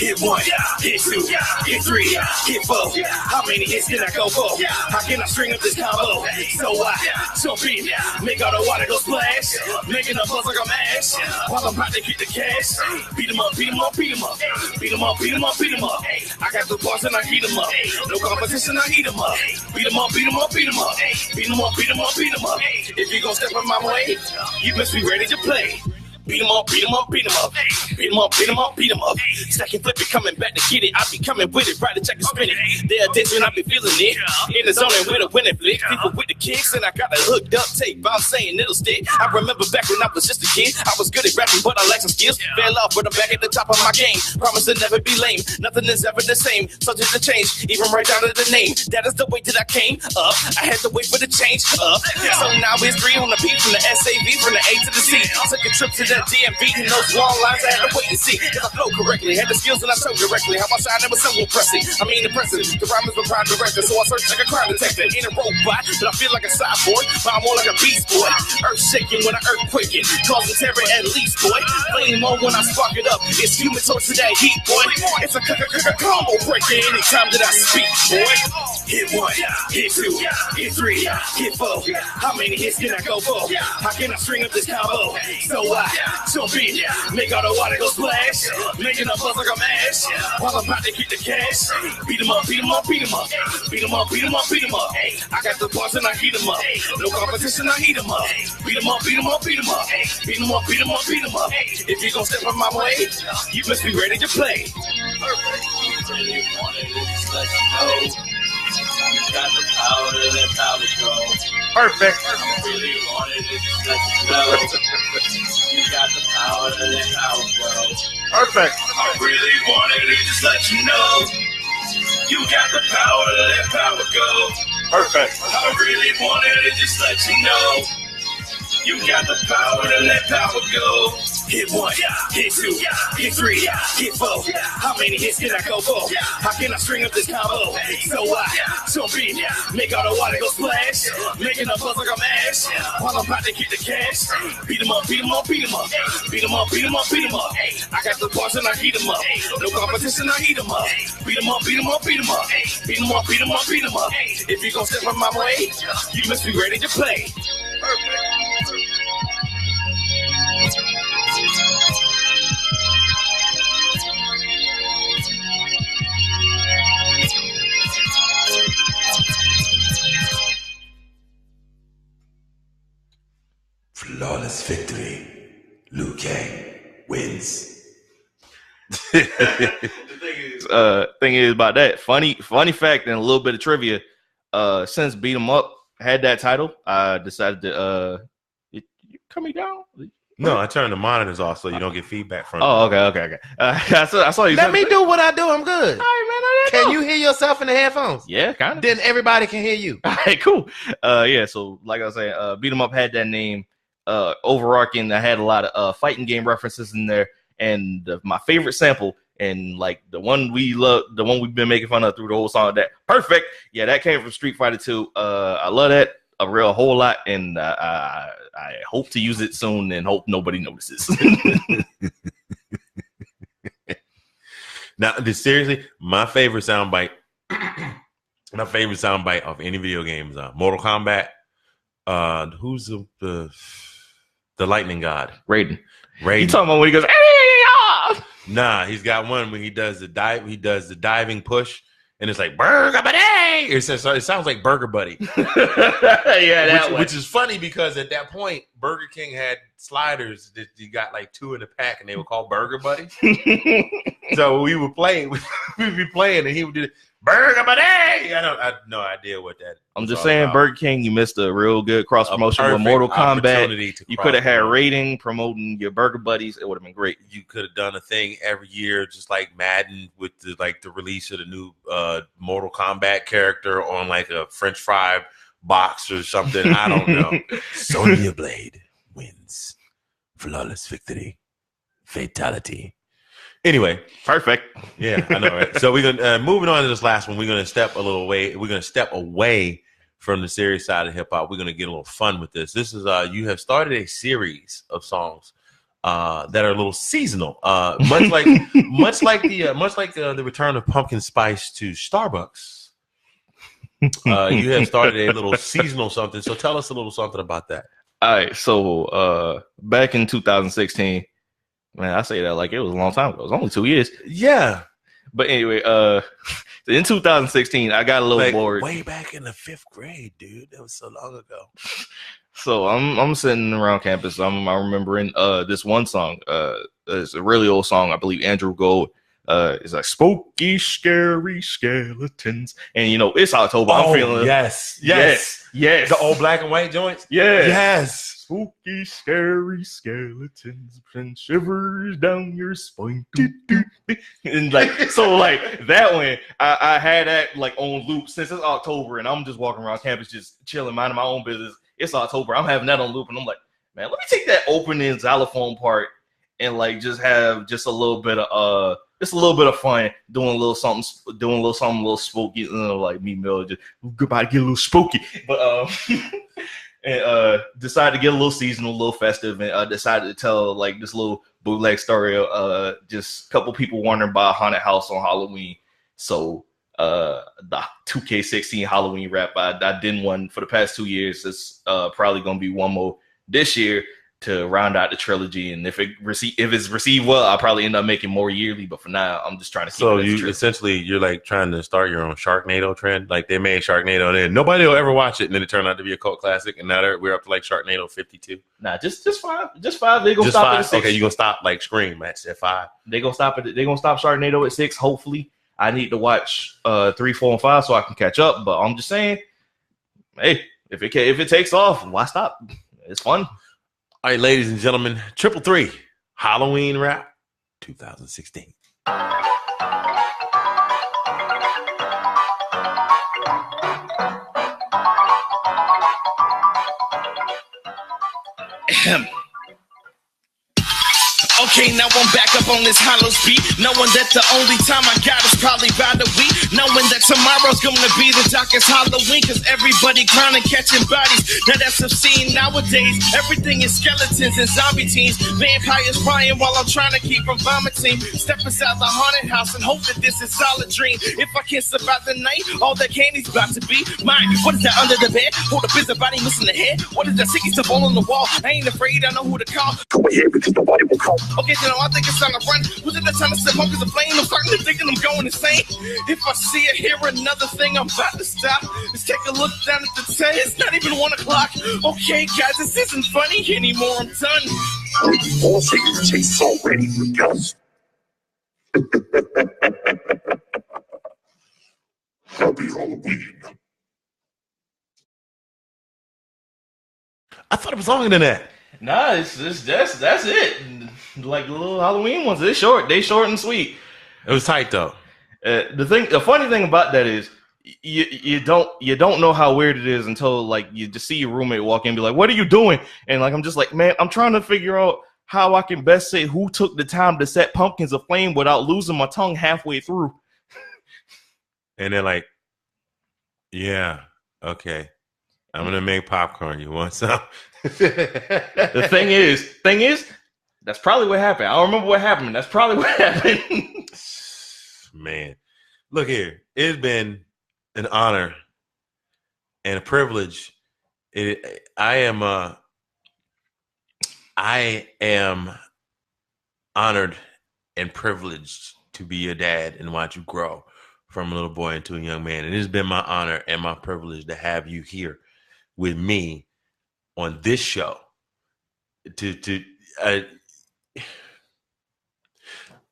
Hit one, hit two, hit three, hit four. How many hits can I go for? How can I string up this combo? So be it. Make all the water go splash. Making a buzz like a mash. While I'm about to get the cash. Beat 'em up, beat 'em up, beat 'em up. Beat 'em up, beat 'em up, beat 'em up. I got the bars and I heat 'em up. No competition, I heat 'em up. Beat 'em up, beat 'em up, beat 'em up. Beat 'em up, beat 'em up, beat 'em up. If you gon' step on my way, you must be ready to play. Beat 'em up, beat 'em up, beat 'em up. Beat 'em up, beat 'em up, beat 'em up. Stack and flip it, coming back to get it. I be coming with it, right to check and spin it. There are days when I be feeling it. In the zone and with a winning flick. People with the kicks and I got a hooked up tape. I'm saying it'll stick. I remember back when I was just a kid. I was good at rapping, but I lacked some skills. Fell off, but I'm back at the top of my game. Promise to never be lame. Nothing is ever the same. Subject to change, even right down to the name. That is the way that I came up. I had to wait for the change up. So now it's 3 on the P from the SAV, from the A to the C. Took a trip to the DMV and those long lines I had to wait and see. Cause I flow correctly, had the skills and I showed directly. How I shine never so impressive. I mean impressive. The rhyme is the prime director, so I search like a crime detective. Ain't a robot, but I feel like a cyborg. But I'm more like a beast boy. Earth shaking when I earthquaking. Causing terror at least, boy. Flame on when I spark it up. It's human torch to that heat, boy. It's a combo breaker anytime that I speak, boy. Hit one, hit two, hit three, hit four. How many hits can I go for? How can I string up this combo? So be it. Make all the water go splash. Making a buzz like a mash. While I'm about to get the cash. Beat 'em up, beat 'em up, beat 'em up. Beat 'em up, beat 'em up, beat 'em up. I got the bars and I heat 'em up. No competition, I heat 'em up. Beat 'em up, beat 'em up, beat 'em up. Beat 'em up, beat 'em up, beat 'em up. If you gon' step on my way, you must be ready to play. Perfect. You really wanted it, just let you know. You got the power to let power go. Perfect. I really wanted it, just let you know. You got the power to let power go. Perfect. I really wanted it, just let you know. You got the power to let power go. Perfect. I really wanted it, just let you know. You got the power to let power go. Hit one, hit two, hit three, hit four. How many hits can I go for? How can I string up this combo? So be it. Make all the water go splash. Making a buzz like a mash. While I'm about to get the cash. Beat 'em up, beat 'em up, beat 'em up. Beat 'em up, beat 'em up, beat 'em up. I got the bars and I heat 'em up. No competition, I heat 'em up. Beat 'em up, beat 'em up, beat 'em up. Beat 'em up, beat 'em up, beat 'em up. If you gon' step on my way, you must be ready to play. Perfect. Flawless victory. Liu Kang wins. Thing is about that. Funny fact and a little bit of trivia. Since Beat 'em Up had that title, I decided to you cut me down. No, I turned the monitors off so you don't get feedback from. Oh, okay. I saw you. Let me do what I do. I'm good. All right, man. Can you hear yourself in the headphones? Yeah, kind of. Then everybody can hear you. All right, cool. Yeah. So, like I was saying, Beat 'em Up had that name. Overarching, I had a lot of fighting game references in there, and my favorite sample, and like the one we love, the one we've been making fun of through the whole song, that perfect. Yeah, that came from Street Fighter 2. I love that. a real whole lot, and I hope to use it soon and hope nobody notices. Now, seriously, my favorite soundbite of any video game is Mortal Kombat. Who's the lightning god? Raiden. You talking about when he goes? Nah, he's got one when he does the dive. He does the diving push, and it's like Burger Buddy. It sounds like Burger Buddy. Which is funny because at that point, Burger King had sliders that you got like 2 in the pack, and they were called Burger Buddy. So we would be playing, and he would do Burger Buddy. I have no idea what that. I'm just saying, about. Burger King, you missed a real good cross promotion with Mortal Kombat. You could have had Rating promoting your Burger Buddies. It would have been great. You could have done a thing every year, just like Madden, with the release of the new Mortal Kombat character on like a French fry box or something. I don't know. Sonya Blade wins. Flawless victory. Fatality. Anyway, perfect. Yeah, I know, right? So we're gonna moving on to this last one. We're gonna step away from the serious side of hip hop. We're gonna get a little fun with this. This is you have started a series of songs that are a little seasonal, much like the return of pumpkin spice to Starbucks. You have started a little seasonal something. So tell us a little something about that. All right. So back in 2016. Man, I say that like it was a long time ago. It was only 2 years. Yeah. But anyway, in 2016, I got a little bored. Way back in the 5th grade, dude. That was so long ago. So I'm sitting around campus. I'm remembering this one song. It's a really old song. I believe Andrew Gold. It's like spooky, scary skeletons. And it's October. I'm feeling yes. The old black and white joints. Yeah. Yes. Spooky, scary skeletons and shivers down your spine. And that one, I had that like on loop since it's October, and I'm just walking around campus just chilling, minding my own business. It's October. I'm having that on loop, and I'm like, man, let me take that opening xylophone part and like just have just a little bit of fun, doing a little something a little spooky, like me, Mel, just goodbye, get a little spooky, but and decided to get a little seasonal, a little festive, and decided to tell like this little bootleg story of just a couple people wandering by a haunted house on Halloween. So the 2K16 Halloween rap, I did one for the past 2 years. It's probably gonna be one more this year to round out the trilogy, and if it's received well, I'll probably end up making more yearly. But for now, I'm just trying to keep so it. So essentially you're like trying to start your own Sharknado trend. Like they made Sharknado, and then nobody will ever watch it, and then it turned out to be a cult classic, and now we're up to like Sharknado 52. Nah, just 5. Just 5. They gonna stop 5? At 6. Okay, you gonna stop like Scream at 5? They gonna stop Sharknado at 6. Hopefully, I need to watch 3, 4, and 5 so I can catch up. But I'm just saying, hey, if it takes off, why stop? It's fun. All right, ladies and gentlemen, 333 Halloween Rap 2016. Okay, now I'm back up on this hollow beat, knowing that the only time I got is probably by the week, knowing that tomorrow's gonna be the darkest Halloween, cause everybody clowning, catching bodies. Now that's obscene nowadays. Everything is skeletons and zombie teens, vampires crying while I'm trying to keep from vomiting. Step inside the haunted house and hope that this is all a dream. If I can't survive the night, all that candy's about to be mine. What is that under the bed? Hold up, is the body missing the head? What is that sticky stuff all on the wall? I ain't afraid, I know who to call. Go ahead, because nobody will call. Okay, so I think it's time to run. Was it the time to set home because the flame? I'm starting to think I'm going insane. If I see or hear another thing, I'm about to stop. Let's take a look down at the 10. It's not even 1 o'clock. Okay, guys, this isn't funny anymore. I'm done. All things taste already because. Happy Halloween. I thought it was longer than that. Nah, that's it. Like the little Halloween ones, they short and sweet. It was tight though. The funny thing about that is you don't know how weird it is until like you just see your roommate walk in and be like, "What are you doing?" And like I'm just like, man, I'm trying to figure out how I can best say who took the time to set pumpkins aflame without losing my tongue halfway through. And they're like, yeah, okay. I'm gonna make popcorn. You want some? The thing is, that's probably what happened. I don't remember what happened. That's probably what happened. Man, look here. It's been an honor and a privilege. I am honored and privileged to be your dad and watch you grow from a little boy into a young man. And it's been my honor and my privilege to have you here with me on this show.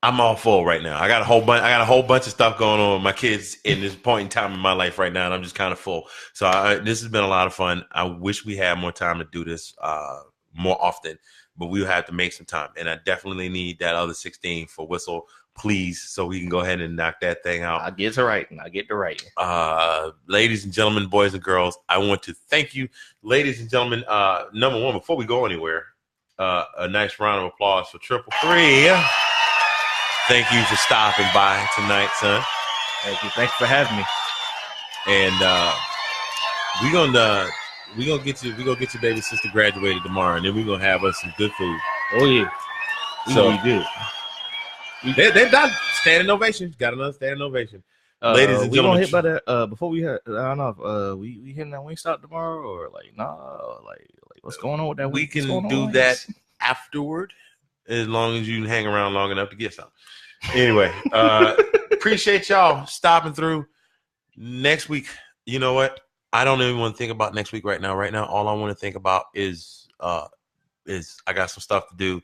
I'm all full right now. I got a whole bunch of stuff going on with my kids in this point in time in my life right now, and I'm just kind of full. So this has been a lot of fun. I wish we had more time to do this more often, but we'll have to make some time. And I definitely need that other 16 for Whistle, please, so we can go ahead and knock that thing out. I'll get to writing. Ladies and gentlemen, boys and girls, I want to thank you. Ladies and gentlemen, number one, before we go anywhere, a nice round of applause for Triple Three. Thank you for stopping by tonight, son. Thank you. Thanks for having me. And we gonna get your baby sister graduated tomorrow, and then we're gonna have us some good food. Oh yeah. So we good. They've done standing ovation. Got another standing ovation. Ladies and we gentlemen, gonna hit by that before we hit. I don't know if we hitting that Wingstop tomorrow or like what's going on with that? We can do that afterward, as long as you hang around long enough to get something. Anyway, appreciate y'all stopping through. Next week, you know what? I don't even want to think about next week right now. Right now, all I want to think about is I got some stuff to do.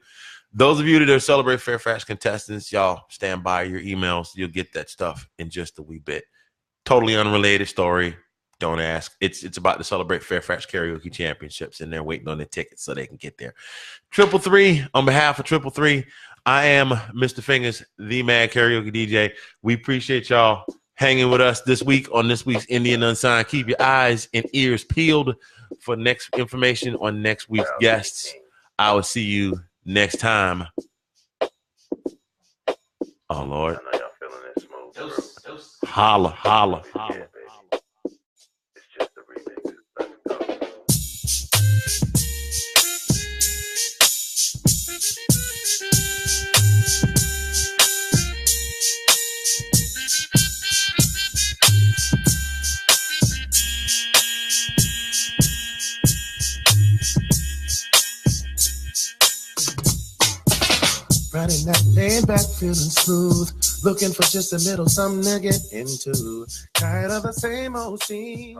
Those of you that are Celebrate Fairfax contestants, y'all stand by your emails. You'll get that stuff in just a wee bit. Totally unrelated story. Don't ask. It's about the Celebrate Fairfax Karaoke Championships, and they're waiting on their tickets so they can get there. Triple Three, on behalf of Triple Three, I am Mr. Fingers, the Mad Karaoke DJ. We appreciate y'all hanging with us this week on this week's Indian Unsigned. Keep your eyes and ears peeled for next information on next week's guests. I will see you next time. Oh, Lord. I know y'all feeling it smooth, bro. Holla, holla, holla. Yeah, baby. It's just a remix. Let's go. Riding that laid back, feeling smooth. Looking for just a little something to get into. Tired of the same old scene.